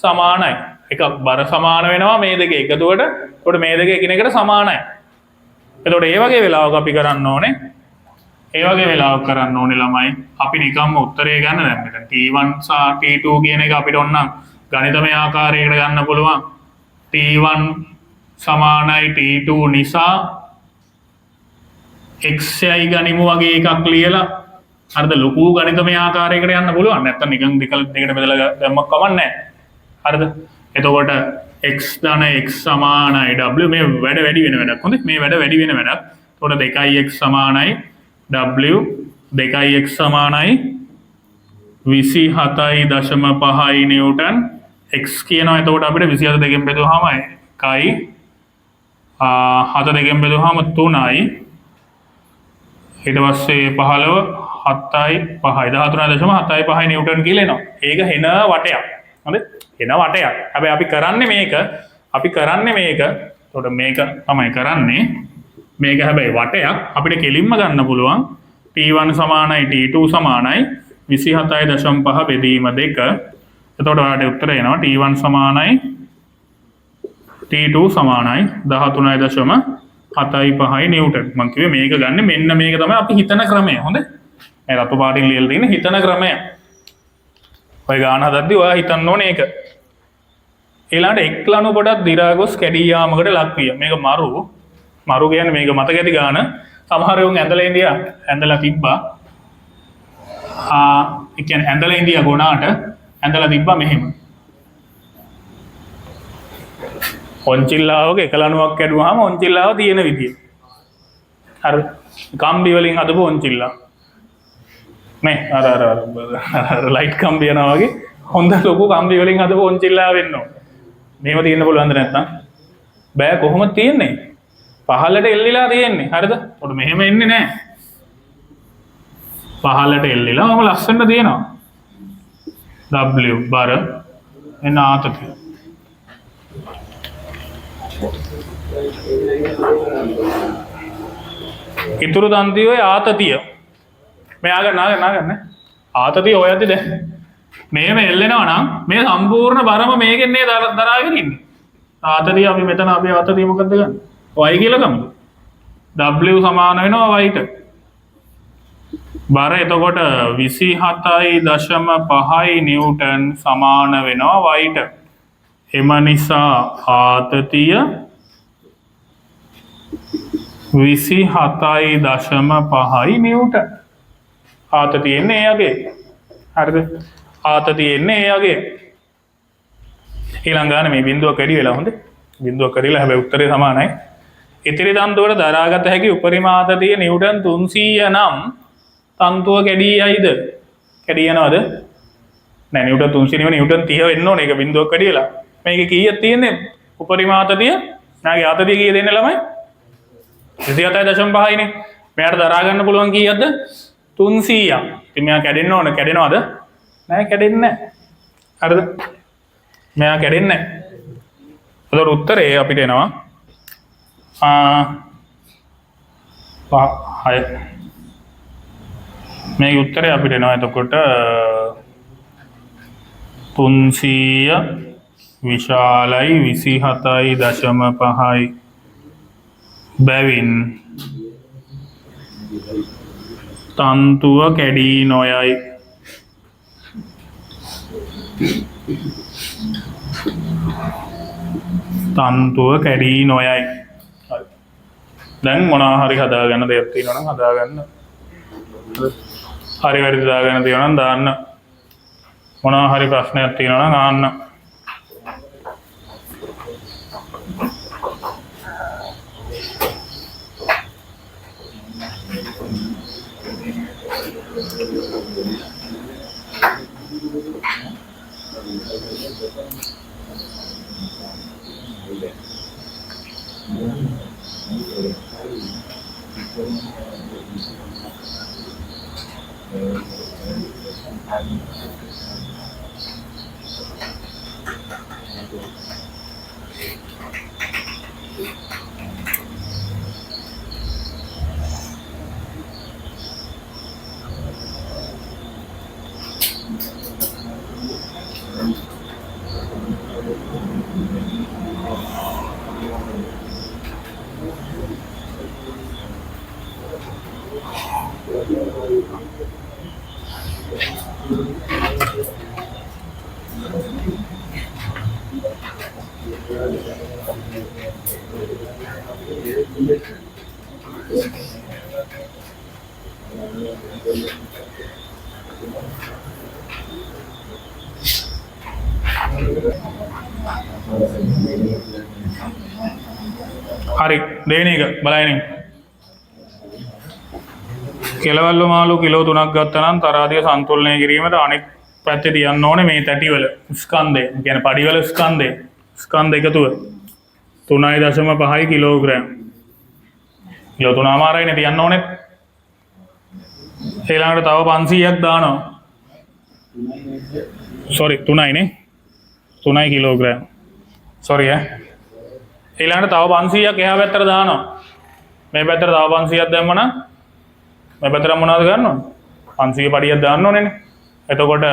සමානයි. එක බර සමාන වෙනවා මේ දෙක එකතුවට. එතකොට මේ දෙක එකිනෙකට සමානයි. එතකොට ඒ වගේ වෙලාවක අපි කරන්න ඕනේ ළමයි අපි නිකම්ම උත්තරය ගන්න දැන් මෙතන T1 සහ T2 කියන එක අපිට ඕන නම් ගණිතමය ආකාරයකට ගන්න පුළුවන්. T1 සමානයි T2 නිසා xi ගනිමු වගේ එකක් ලියලා හරිද ලොකු ගණිතමය ආකාරයකට යන්න පුළුවන්. නැත්තම් නිකන් දෙකට බෙදලා දැම්මක් කමක් නැහැ. හරිද? එතකොට x ධන x සමානයි w මේ වැඩ වැඩි වෙන වැඩක්. හොඳේ මේ වැඩ වැඩි වෙන වැඩක්. එතකොට 2x සමානයි w 2x සමානයි 27.5 නිව්ටන් x කියනවා. එතකොට අපිට 27 දෙකෙන් බෙදුවාම 1යි 7 දෙකෙන් බෙදුවාම 3යි ඊට පස්සේ 15 7යි 5යි 13.75 නිව්ටන් කියලා එනවා. ඒක හෙන වටයක්. හරිද? හෙන වටයක්. හැබැයි අපි කරන්නේ මේක. එතකොට මේක තමයි කරන්නේ. මේක හැබැයි වටයක්. අපිට කෙලින්ම ගන්න පුළුවන් T1 සමානයි T2 සමානයි 27.5 බෙදීම 2. එතකොට ඔයාලට උත්තරය එනවා T1 සමානයි T2 සමානයි 13.75 නිව්ටන්. මම කිව්වේ මේක ගන්න මෙන්න මේක තමයි අපි හිතන ක්‍රමය. හොඳේ? මේ රතු පාටින් ලියලා තියෙන හිතන ක්‍රමය. ඔය ගාන හදද්දි ඔයා හිතන්න ඕනේ ඒක. ඊළඟට එක්ලණු පොඩක් දි รา ගොස් කැඩී යාමකට ලක් විය. මේක මරු කියන්නේ මේක මතක ඇති ගාන. සමහර උන් ඇඳලා තිබ්බා. ඒ කියන්නේ ඇඳලා ඉන්දියා ගොනාට ඇඳලා තිබ්බා මෙහෙම. ඔන්චිල්ලාවක එකලණුවක් කැඩුවාම ඔන්චිල්ලාව තියෙන විදිය. අර කම්බි වලින් හදපු ඔන්චිල්ලා. මේ අර ලයිට් කම්බි යනවා වගේ හොඳ ලොකු කම්බි වලින් හදපු ඔන්චිල්ලා වෙන්න ඕන. මෙහෙම තියෙන්න පුළුවන්ද නැත්නම්? බෑ කොහොමද තියෙන්නේ? පහළට එල්ලිලා තියෙන්නේ. හරිද? උඩ මෙහෙම එන්නේ නැහැ. පහළට එල්ලිලා ඔම ලස්සනට තියෙනවා. W බර එන ආතතිය. ඉතුරු දන්තියේ ආතතිය. මේ ආගන්න ආතතිය ඔය ඇද්ද දැන්? මේම එල්ලෙනවා නම් මේ සම්පූර්ණ බරම මේකෙන් නේ දරාගෙන ඉන්නේ. ආතතිය අපි මෙතන අපේ ආතතිය මොකද්ද ගන්න? y කියලා ගමුද? w සමාන වෙනවා y ට. බර එතකොට 27.5 නිව්ටන් සමාන වෙනවා y ට. එම නිසා ආතතිය 27.5 නිව්ටන්. ආතතිය එන්නේ ඒ යගේ. හරිද? ආතතිය එන්නේ ඒ යගේ. ඊළඟ ගාන මේ බිඳුව කැඩි වෙලා හොඳ. බිඳුව කැඩිලා හැබැයි උත්තරේ සමානයි. ඉතිරි තන්තුවට දරාගත හැකි උපරිම ආතතිය නිව්ටන් 300 නම් තන්තුව කැඩී යයිද? කැඩී යනවද? නෑ නිව්ටන් 300 නෙවෙයි නිව්ටන් 30 වෙන්න ඕනේ. ඒක බිඳුවක් කැඩිලා. මේකේ කීයක් තියෙන්නේ? උපරිම ආතතිය. නාගේ ආතතිය කීය දෙන්නේ ළමයි? 27.5 නේ. මෙයාට දරා ගන්න පුළුවන් කීයක්ද? 300ක්. ඉතින් මෙයා කැඩෙන්න ඕන. කැඩෙනවද? නෑ කැඩෙන්නේ නෑ. හරිද? මෙයා කැඩෙන්නේ නෑ. ඒතර උත්තරේ අපිට එනවා 6. මේ උත්තරේ අපිට එනවා එතකොට 300 විශාලයි 27.5 බැවින් තන්තුව කැඩී නොයයි. තන්තුව කැඩී නොයයි. දැන් මොනවා හරි හදාගන්න දෙයක් තියෙනවා නම් හදාගන්න. හරි වැරදි දාගන්න තියෙනවා නම් දාන්න. මොනවා හරි ප්‍රශ්නයක් තියෙනවා නම් අහන්න. හරි දෙවෙනි එක බලයිනේ. කෙලවල්ල මාළු කිලෝ 3ක් ගත්තා නම් තරාදිය සන්තුලනය කිරීමට අනෙක් පැත්තේ තියන්න ඕනේ මේ තැටිවල ස්කන්ධය. කියන්නේ පඩිවල ස්කන්ධය. ස්කන්ධ එකතුව 3.5 කිලෝග්‍රෑම්. කිලෝ 3මාරයිනේ තියන්න ඕනේ. ඊළඟට තව 500ක් දානවා. සෝරි 3යිනේ. 3 කිලෝග්‍රෑම්. සෝරි ඊළඟට තව 500ක් එහා පැත්තට දානවා. මේ පැත්තට තව 500ක් දැම්මනම් මේ පැත්තට මොනවද ගන්න ඕනේ? 500 පඩියක් දාන්න ඕනේනේ. එතකොට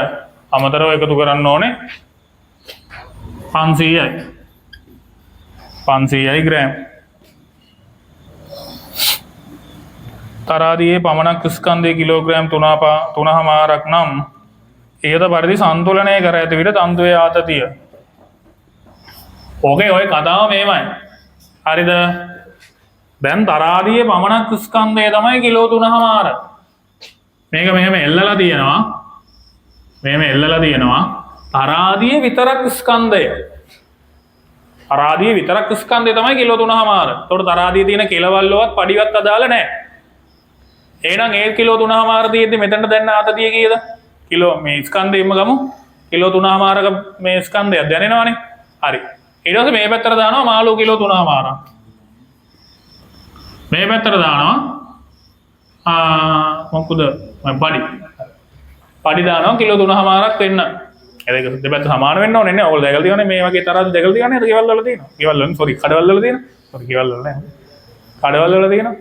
අමතරව එකතු කරන්න ඕනේ 500යි. 500යි ග්‍රෑම්. තරාදියේ පමණක් ස්කන්ධයේ කිලෝග්‍රෑම් 3.5ක් නම් ඉහත පරිදි සන්තුලනය කර ඇති විට තන්තුවේ ආතතිය. ඕකේ ඔය කතාව මේමයි. හරිද? දැන් තරාදියේ පමණක් ස්කන්ධය තමයි කිලෝ 3.5. මේක මෙහෙම එල්ලලා තියෙනවා. මෙහෙම එල්ලලා තියෙනවා. තරාදියේ විතරක් ස්කන්ධය. තරාදියේ විතරක් ස්කන්ධය තමයි කිලෝ 3.5. ඒතකොට තරාදියේ තියෙන කෙලවල්ලවත් පඩිවත් අදාළ නැහැ. එහෙනම් ඒ කිලෝ 3.5 තියෙද්දි මෙතනට දැන් ආතතිය කීයද? කිලෝ මේ ස්කන්ධයෙන්ම ගමු. කිලෝ 3.5ක මේ ස්කන්ධයක් දැනෙනවනේ. හරි. ඊට පස්සේ මේ පැත්තට දානවා මාළු කිලෝ 3මාරක්. මේ පැත්තට දානවා මොකද පඩි දානවා කිලෝ 3මාරක් වෙන්න. ඒක දෙපැත්ත සමාන වෙන්න ඕනේ නේ. ඕගොල්ලෝ දැකලා තියෙනවනේ මේ වගේ තරහද දැකලා තියෙනවනේ. ඒක ගෙවල් වල තියෙනවා. ගෙවල් වල සෝරි කඩවල් වල තියෙනවා. සෝරි ගෙවල් වල නෑ. කඩවල් වල තියෙනවා.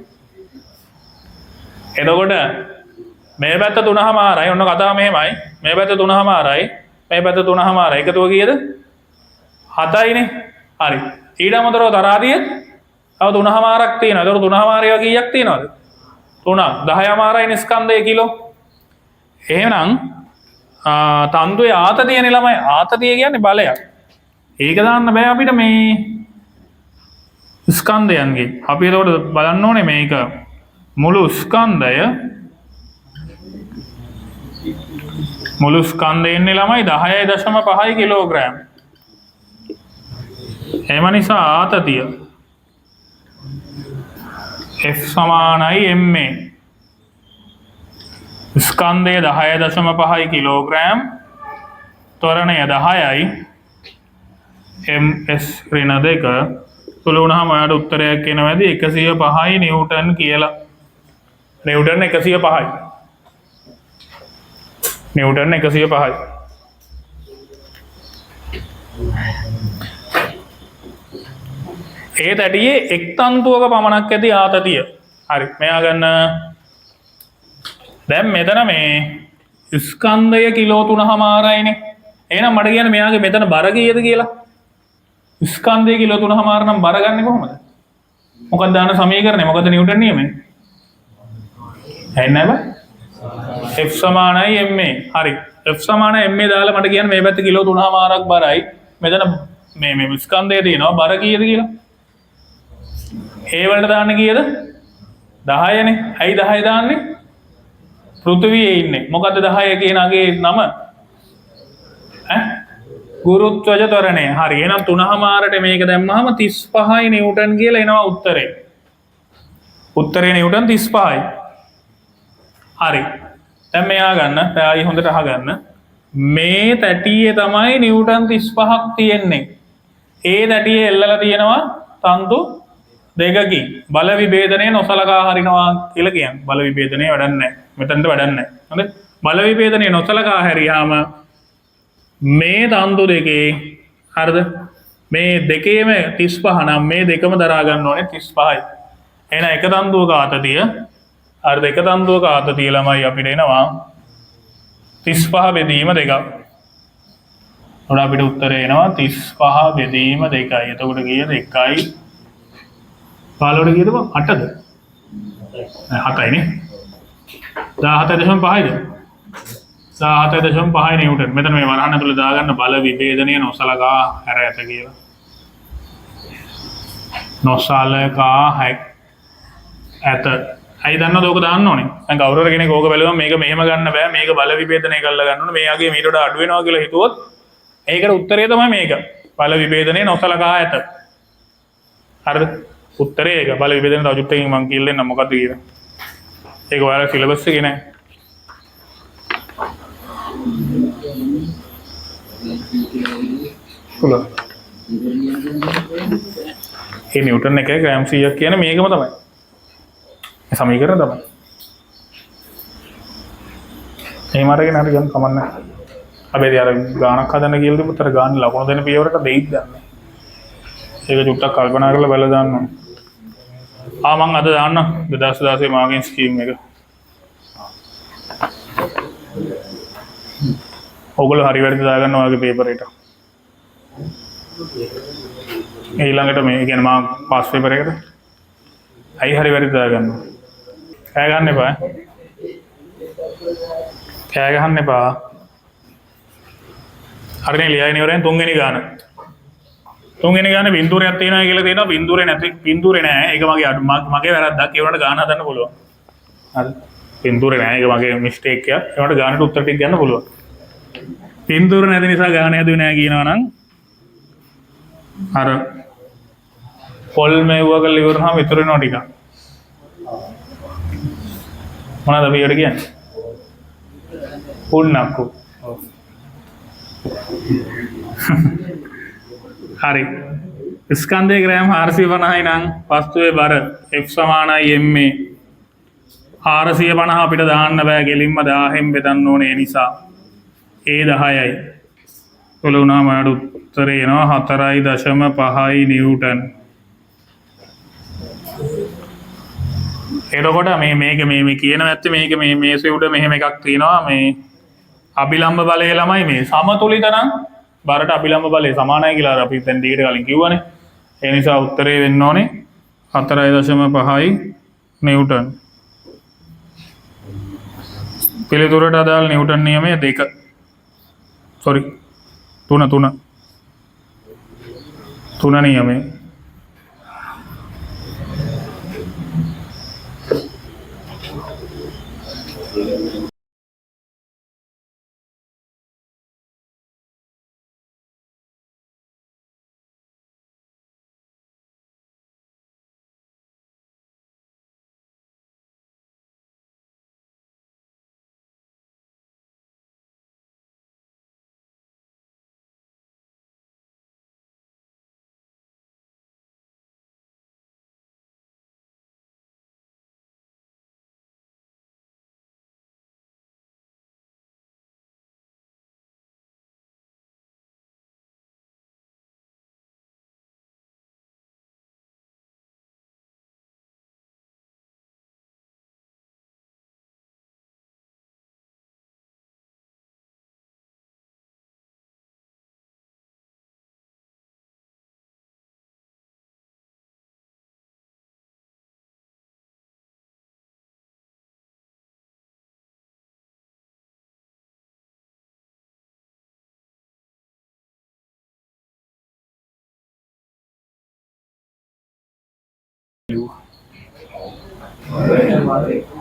එතකොට මේ පැත්ත 3මාරයි. ඔන්න කතාව මෙහෙමයි. මේ පැත්ත 3මාරයි. මේ පැත්ත 3මාරයි. එකතුව කීයද? 7යිනේ. හරි. ඊට අමතරව තරහදිය තව 3මාරක් තියෙනවා. ඒතකොට 3මාරේ වගේ කීයක් තියෙනවද? 3ක් 10මාරයි ස්කන්ධය කිලෝ. එහෙනම් තන්දුවේ ආතතියනේ ළමයි. ආතතිය කියන්නේ බලයක්. ඒක දාන්න බෑ අපිට මේ ස්කන්ධයන්ගේ. අපි එතකොට බලන්න ඕනේ මේක මුළු ස්කන්ධය ඉන්නේ ළමයි 10.5 කිලෝග්‍රෑම්. එම නිසා ආතතිය F සමානයි ma. ස්කන්ධය 10.5 කිලෝග්‍රෑම්, ත්වරණය 10යි, ms ඍණ 2 තුල වුණාම ඔයාලට උත්තරයක් එනවාද 105 නිව්ටන් කියලා. නිව්ටන් 105යි. නිව්ටන් 105යි. ඒ තැටියේ එක් තන්තුවක පමණක් ඇති ආතතිය. හරි. මෙයා ගන්න දැන් මෙතන මේ ස්කන්ධය කිලෝ 3මාරයිනේ. එහෙනම් මට කියන්න මෙයාගේ මෙතන බර කීයද කියලා. ස්කන්ධය කිලෝ 3මාර නම් බර ගන්නෙ කොහොමද? මොකක්ද දාන සමීකරණය? මොකද නිව්ටන් නියමය? ඇයි නේද? F සමානයි ma. හරි. F සමානයි ma දාලා මට කියන්න මේ පැත්ත කිලෝ 3මාරක් බරයි. මෙතන මේ ස්කන්ධය තියෙනවා බර කීයද කියලා. ඒ වලට දාන්න කීයද? 10නේ. ඇයි 10 දාන්නේ? පෘථිවියේ ඉන්නේ. මොකද්ද 10 කියන අගේ නම? ගුරුත්වජ ත්වරණය. හරි. එහෙනම් 3මාරට මේක දැම්මහම 35යි නිව්ටන් කියලා එනවා උත්තරේ. උත්තරේ නිව්ටන් 35යි. හරි. දැන් මෙයා ගන්න. ආයි හොඳට අහගන්න. මේ තැටියේ තමයි නිව්ටන් 35ක් තියෙන්නේ. ඒ තැටියේ එල්ලලා තියෙනවා තන්තු දෙකකින්. බල විභේදනය නොසලකා හරිනවා කියලා කියන්නේ. බල විභේදනය වැඩක් නැහැ. මෙතනට වැඩක් නැහැ. හරිද? බල විභේදනය නොසලකා හැරියාම මේ තන්තු දෙකේ හරිද? මේ දෙකේම 35 නම් මේ දෙකම දරා ගන්න ඕනේ 35යි. එහෙනම් එක තන්තුවක ආතතිය හරිද? එක තන්තුවක ආතතිය ළමයි අපිට එනවා 35 බෙදීම 2ක්. උඩ අපිට උත්තරේ එනවා 35 බෙදීම 2යි. එතකොට කීයද? 1යි 15ට කීයද? 8ද? 7යිනේ. 17.5යිද? 17.5 නිව්ටන්. මෙතන මේ වරහන් ඇතුළේ දාගන්න බල විභේදනය නොසලකා හැර ඇත කියලා. නොසලකා ඇත. ඇයි දන්නවද ඕක දාන්න ඕනේ? දැන් කවුරු හරි කෙනෙක් ඕක බැලුවම මේක මෙහෙම ගන්න බෑ. මේක බල විභේදනය කරලා ගන්න ඕනේ. මෙයාගේ මීට වඩා අඩු වෙනවා කියලා හිතුවොත් ඒකට උත්තරය තමයි මේක. බල විභේදනය නොසලකා ඇත. හරිද? උත්තරේ ඒක. බල විභේදනය තව චුට්ටකින් මම කියලා දෙන්නම් මොකද්ද කියලා. ඒක ඔයාලා සිලබස් එකේ නෑ. පුළුවන්. ඒ නිව්ටන් එකේ ග්‍රෑම් 100ක් කියන්නේ මේකම තමයි. මේ සමීකරණ තමයි. එහෙම අරගෙන හරි ගන්න කමක් නැහැ. හැබැයි අර ගානක් හදන්න කියලා දෙමුත් අර ගාන ලකුණු දෙන පියවරට දෙයිද දන්නේ. ඒක චුට්ටක් කල්පනා කරලා බලලා දාන්න ඕනේ. මං අද දාන්න 2016 මාගෙන් ස්කීම් එක. ඔගොල්ලෝ හරි වැරදි දාගන්න ඔයාගේ පේපර් එකට. ඊළඟට මේ කියන්නේ මම පාස් පේපර් එකට. අයි හරි වැරදි දාගන්න. කෑ ගන්න එපා. කෑ ගහන්න එපා. හරිනේ ලියන ඉවරෙන් තුන්වෙනි ගාන. තුන්වෙනි ගානේ බින්දුරයක් තියෙනවා කියලා තියෙනවා. බින්දුරේ නැති බින්දුරේ නෑ. ඒක මගේ අඩු මගේ වැරද්දක්. ඒ වුණාට ගාන හදන්න පුළුවන්. හරි. බින්දුරේ නෑ. ඒක මගේ මිස්ටේක් එකක්. ඒ වුණාට ගානට උත්තර ටික ගන්න පුළුවන්. බින්දුර නැති නිසා ගාන හැදුවේ නෑ කියනවා නම් අර පොල් මේවුව කරලා ඉවරනහම ඉතුරු වෙනවා ටික. මොනවද මේකට කියන්නේ? පුන්නක්කු. හරි. ස්කන්ධයේ ග්‍රෑම් 450යි නම් වස්තුවේ බර F සමානයි ma. 450 අපිට දාන්න බෑ ගෙලින්ම 1000න් බෙදන්න ඕනේ නිසා. ඒ 10යි. තුල උනාම අඩු උත්තරේ එනවා 4.5 නිව්ටන්. එතකොට මේක කියන ඇත්තේ මේක මේ මේසේ උඩ මෙහෙම එකක් තියෙනවා මේ අභිලම්බ බලය ළමයි මේ සමතුලිත නම් බරට අභිලම්බ බලය සමානයි කියලා අපි දැන් ඩීට කලින් කිව්වනේ. ඒ නිසා උත්තරේ වෙන්න ඕනේ 4.5 නිව්ටන්. පිළිතුරට අදාළ නිව්ටන් නියමය 2. සෝරි 3 නියමය.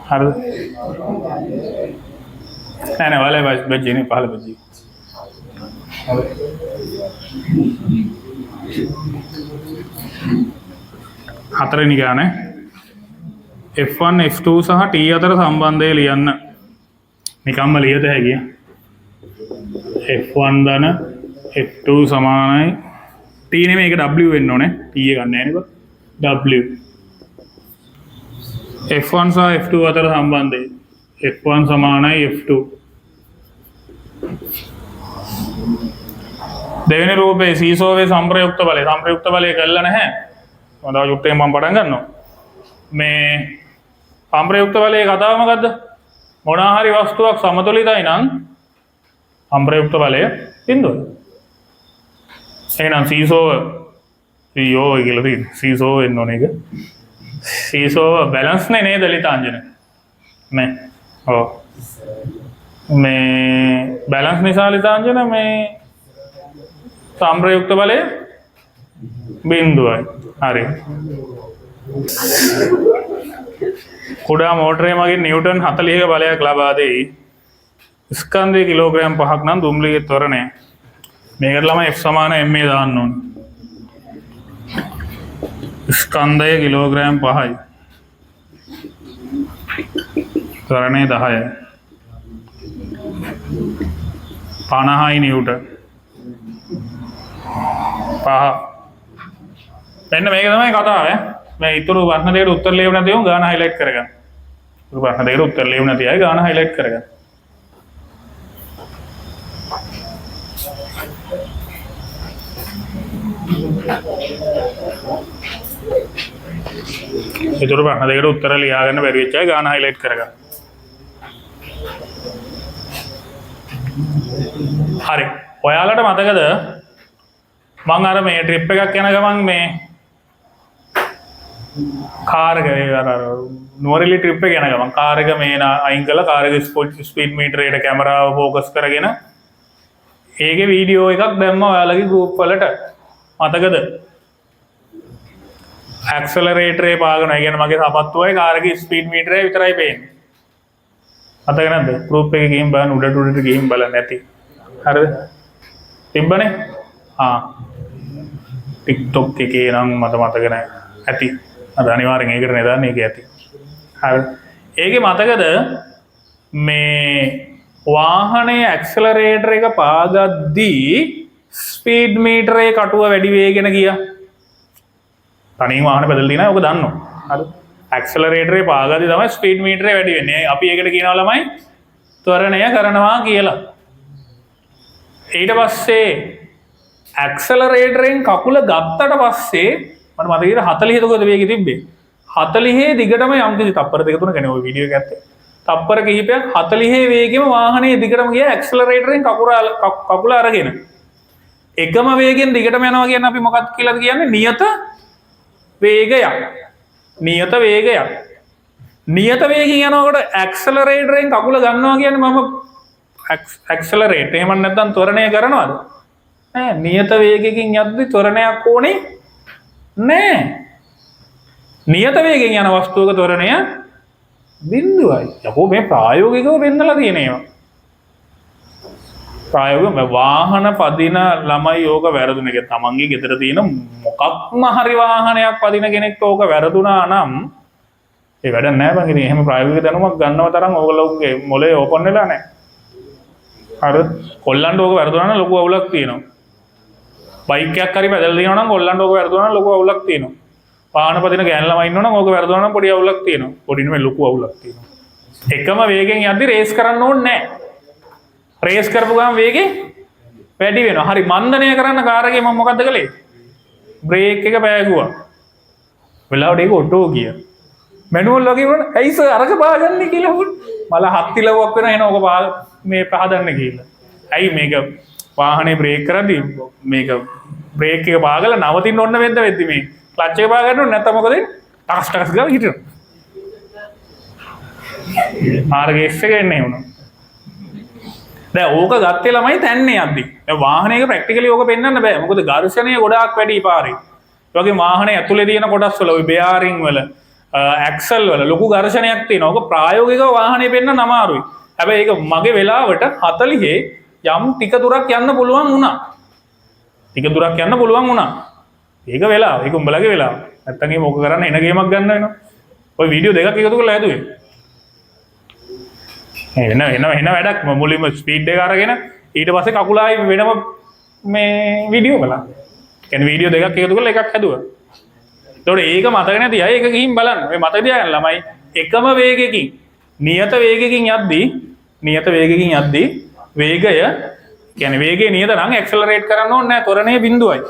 හරිද? නෑ වලේ බජ්ජිනේ 15 බජ්ජි. හතරවෙනි ගාන F1 F2 සහ T අතර සම්බන්ධය ලියන්න. නිකම්ම ලියත හැකියි. F1 ධන F2 සමානයි T නෙමෙයි ඒක W වෙන්න ඕනේ. T එක ගන්න නැහැ නේද? W F1 සහ F2 අතර සම්බන්ධය F1 සමානයි F2. දෙවෙනි රූපේ සීසෝවේ සංප්‍රයුක්ත බලය කරලා නැහැ. හොඳ යුක්තයෙන් මම පටන් ගන්නවා. මේ සංප්‍රයුක්ත බලයේ කතාව මොකද්ද? මොනවා හරි වස්තුවක් සමතුලිතයි නම් සංප්‍රයුක්ත බලය බිඳුවයි. එහෙනම් සීසෝව කියලා තියෙන්නේ. සීසෝව වෙන්න ඕනේ ඒක. සීසෝව බැලන්ස් නේ නේද ලිතාංජන? නේ. ඔව්. මේ බැලන්ස් නිසා ලිතාංජන මේ සංප්‍රයුක්ත බලය බිඳුවයි. හරි. කුඩා මෝටරේ මගින් නිව්ටන් 40ක බලයක් ලබා දෙයි. ස්කන්ධය කිලෝග්‍රෑම් 5ක් නම් දුම්රියේ ත්වරණය. මේකට ළමයි F සමාන ma දාන්න ඕනේ. ස්කන්ධය කිලෝග්‍රෑම් 5යි. ත්වරණය 10යි. 50යි නිව්ටන්. 5. මෙන්න මේක තමයි කතාව ඈ. මේ ඊතුරු ප්‍රශ්න දෙකට උත්තර ලියන්න නැති උන් ගාන හයිලයිට් කරගන්න. ඊතුරු ප්‍රශ්න දෙකට උත්තර ලියන්න නැති අය ගාන හයිලයිට් කරගන්න. ඊතුරු ප්‍රශ්න දෙකට උත්තර ලියාගන්න බැරි වෙච්ච අය ගාන හයිලයිට් කරගන්න. හරි. ඔයාලට මතකද මම අර මේ ට්‍රිප් එකක් යන ගමන් මේ කාර් එක නුවරඑළිය ට්‍රිප් එක යන ගමන් කාර් එක මේ අයින් කළා කාර් එක ස්පීඩ් මීටරේට කැමරාව ෆෝකස් කරගෙන ඒකේ වීඩියෝ එකක් දැම්මා ඔයාලගේ ගෲප් වලට මතකද? ඇක්සලරේටරේ පාගන. ඒ කියන්නේ මගේ සපත්තුවයි කාර් එකේ ස්පීඩ් මීටරේ විතරයි පේන්නේ. මතක නැද්ද? ගෲප් එකේ ගිහින් බලන්න උඩට ගිහින් බලන්න ඇති. හරිද? තිබ්බනේ? TikTok එකේ නම් මට මතක නැහැ. ඇති. අද අනිවාර්යෙන් ඒකට නේ දාන්නේ ඒක ඇති. හරි. ඒකේ මතකද මේ වාහනේ ඇක්සලරේටර් එක පාගද්දී ස්පීඩ් මීටරේ කටුව වැඩි වේගෙන ගියා. තනියම වාහන පැදලා තියෙනවා ඔක දන්නවා. හරි. ඇක්සලරේටරේ පාගාදී තමයි ස්පීඩ් මීටරේ වැඩි වෙන්නේ. අපි ඒකට කියනවා ළමයි ත්වරණය කරනවා කියලා. ඊට පස්සේ ඇක්සලරේටරෙන් කකුල ගත්තට පස්සේ මට මතකයි 40 ද වේගෙ තිබ්බේ. 40 දිගටම යම් කිසි තප්පර දෙක තුන කෙනේ ඔය වීඩියෝ එක ඇත්තේ. තප්පර කිහිපයක් 40 වේගෙම වාහනේ දිගටම ගියා ඇක්සලරේටරෙන් කකුල අරගෙන. එකම වේගෙන් දිගටම යනවා කියන්නේ අපි මොකක්ද කියලාද කියන්නේ? නියත වේගයක්. නියත වේගයක්. නියත වේගයෙන් යනකොට ඇක්සලරේටරෙන් කකුල ගන්නවා කියන්නේ මම ඇක්සලරේට් එහෙම නැත්නම් ත්වරණය කරනවද? නෑ. නියත වේගයකින් යද්දි ත්වරණයක් ඕනේ නෑ. නියත වේගෙන් යන වස්තුවක ත්වරණය බිඳුවයි. යකෝ මේ ප්‍රායෝගිකව පෙන්නලා තියෙන ඒවා. ප්‍රායෝගිකව වාහන පදින ළමයි ඕක වැරදුන එක තමන්ගේ ගෙදර තියෙන මොකක්ම හරි වාහනයක් පදින කෙනෙක්ට ඕක වැරදුනා නම් ඒ වැඩ නෑ බං. ඉතින් එහෙම ප්‍රායෝගික දැනුමක් ගන්නව තරම් ඕගොල්ලෝගේ මොලේ ඕපන් වෙලා නෑ. හරි. කොල්ලන්ට ඕක වැරදුනා නම් ලොකු අවුලක් තියෙනවා. බයික් එකක් හරි පැදලා තියෙනවා නම් කොල්ලන්ට ඕක වැරදුනා නම් ලොකු අවුලක් තියෙනවා. වාහන පදින ගෑන් ළමයි ඉන්නවා නම් ඕක වැරදුනා නම් පොඩි අවුලක් තියෙනවා. පොඩි නෙමෙයි ලොකු අවුලක් තියෙනවා. එකම වේගෙන් යද්දි රේස් කරන්න ඕනේ නෑ. රේස් කරපු ගමන් වේගෙ වැඩි වෙනවා. හරි. මන්දනය කරන්න කාර් එකේ මම මොකද්ද කළේ? බ්‍රේක් එක පෑගුවා. වෙලාවට ඒක ඔටෝ ගියා. මැනුවල් වගේ වුණා. ඇයි සර් අරක පාගන්නේ කියලා හුන්. මල හත්තිලව්වක් වෙනවා එන ඕක මේ පහදන්න කියලා. ඇයි මේක වාහනේ බ්‍රේක් කරද්දි මේක බ්‍රේක් එක පාගලා නවතින්න ඕන වෙද්ද වෙද්දි මේ ක්ලච් එක පාගන්න ඕනේ නැත්නම් මොකද වෙන්නේ? ටකස් ටකස් ගාලා හිටිනවා. මාර්ගයේ එක එන්නේ වුණා. දැන් ඕක ගත්තේ ළමයි තැන්නේ යද්දි. දැන් වාහනයක ප්‍රැක්ටිකලි ඕක පෙන්වන්න බෑ. මොකද ඝර්ෂණය ගොඩාක් වැඩි පාරේ. ඒ වගේ වාහනේ ඇතුලේ තියෙන කොටස් වල ওই බෙයාරින් වල ඇක්සල් වල ලොකු ඝර්ෂණයක් තියෙනවා. ඕක ප්‍රායෝගිකව වාහනේ පෙන්වන්න අමාරුයි. හැබැයි ඒක මගේ වෙලාවට 40 යම් ටික දුරක් යන්න පුළුවන් වුණා. ටික දුරක් යන්න පුළුවන් වුණා. ඒක වෙලාව. ඒක උඹලගේ වෙලාව. නැත්තම් මේ මොක කරන්න එන ගේමක් ගන්න වෙනවා. ඔය වීඩියෝ දෙකක් එකතු කරලා හැදුවේ. එන වැඩක් මුලින්ම ස්පීඩ් එක අරගෙන ඊට පස්සේ කකුල ආයි වෙනම මේ වීඩියෝ කළා. කියන්නේ වීඩියෝ දෙකක් එකතු කරලා එකක් හැදුවා. ඒතකොට ඒක මතක නැති අය ඒක ගිහින් බලන්න. මේ මතක තියාගන්න ළමයි එකම වේගයකින් නියත වේගයකින් යද්දී වේගය කියන්නේ වේගය නියත නම් ඇක්සලරේට් කරන්න ඕනේ නැහැ. ත්වරණය බිඳුවයි.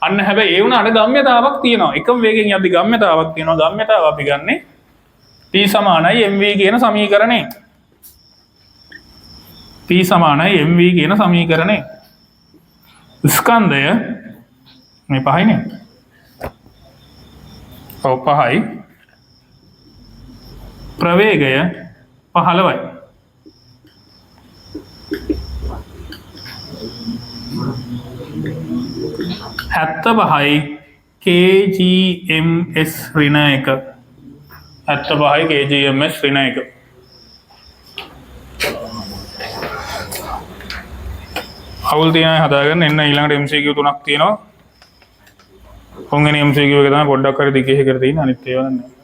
අන්න හැබැයි ඒ වුණාට ගම්‍යතාවක් තියෙනවා. එකම වේගයෙන් යද්දී ගම්‍යතාවක් තියෙනවා. ගම්‍යතාව අපි ගන්නෙ P සමානයි mv කියන සමීකරණය. P සමානයි mv කියන සමීකරණය. ස්කන්ධය මේ පහයිනේ. ඔව් පහයි. ප්‍රවේගය 15යි. හැත්ත පහයි KGMS ඍණ 1. 75යි KGMS ඍණ 1. අවුල් තියෙනවා හදාගන්න. එන්න ඊළඟට MCQ 3ක් තියෙනවා. පොංගනේ MCQ එක තමයි පොඩ්ඩක් හරි දිගේ කර තියෙන අනිත් ඒවා නෑ.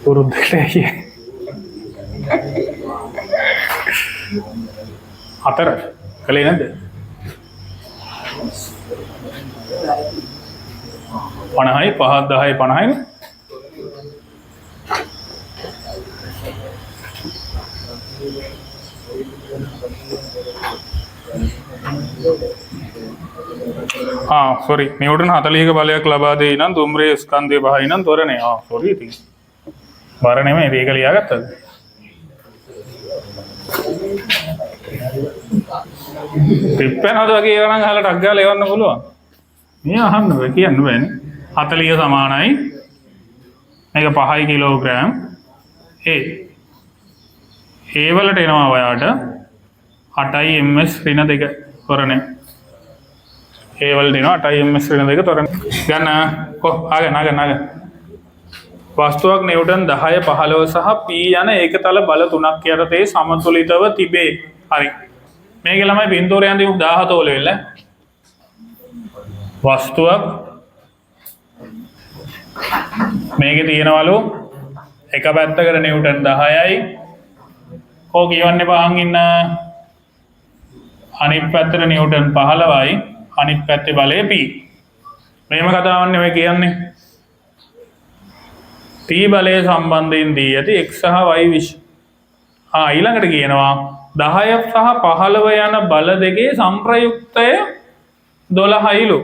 පුරුද්දට හතර කලේ නැද්ද? 50යි 5 10යි 50යි නේ. සොරි නිව්ටන් 40ක බලයක් ලබා දෙයි නම් දුම්රිය ස්කන්ධය පහයි නම් ත්වරණය. සොරි ඉතින් බර නෙමෙයි මේක ලියාගත්තද? පිප්පෙනවද වගේ ඒවා නම් අහලා ටක් ගාලා එවන්න පුළුවන්. මේ අහන්න බෑ කියන්න බෑනේ. 40 සමානයි මේක 5 කිලෝග්‍රෑම් ඒ වලට එනවා ඔයාට 8යි ms ඍණ 2 ත්වරණය. ඒ වල දෙනවා 8යි ms වෙන දෙක තොරන් ගන්න ආගන්න වස්තුවක් නිව්ටන් 10 15 සහ p යන ඒකතල බල තුනක් යටතේ සමතුලිතව තිබේ. හරි. මේක ළමයි බින්දුවරයන් දීමු 17 වල වෙල. වස්තුවක් මේකේ තියෙනවලු එක පැත්තකට නිව්ටන් 10යි කෝ කියවන්න බාහන් ඉන්න අනිත් පැත්තට නිව්ටන් 15යි අනිත් පැත්තේ බලය p. මේම කතාවක් නෙවෙයි කියන්නේ. t බලය සම්බන්ධයෙන් දී ඇති x සහ y විශ. ඊළඟට කියනවා 10 සහ 15 යන බල දෙකේ සංප්‍රයුක්තය 12යිලු.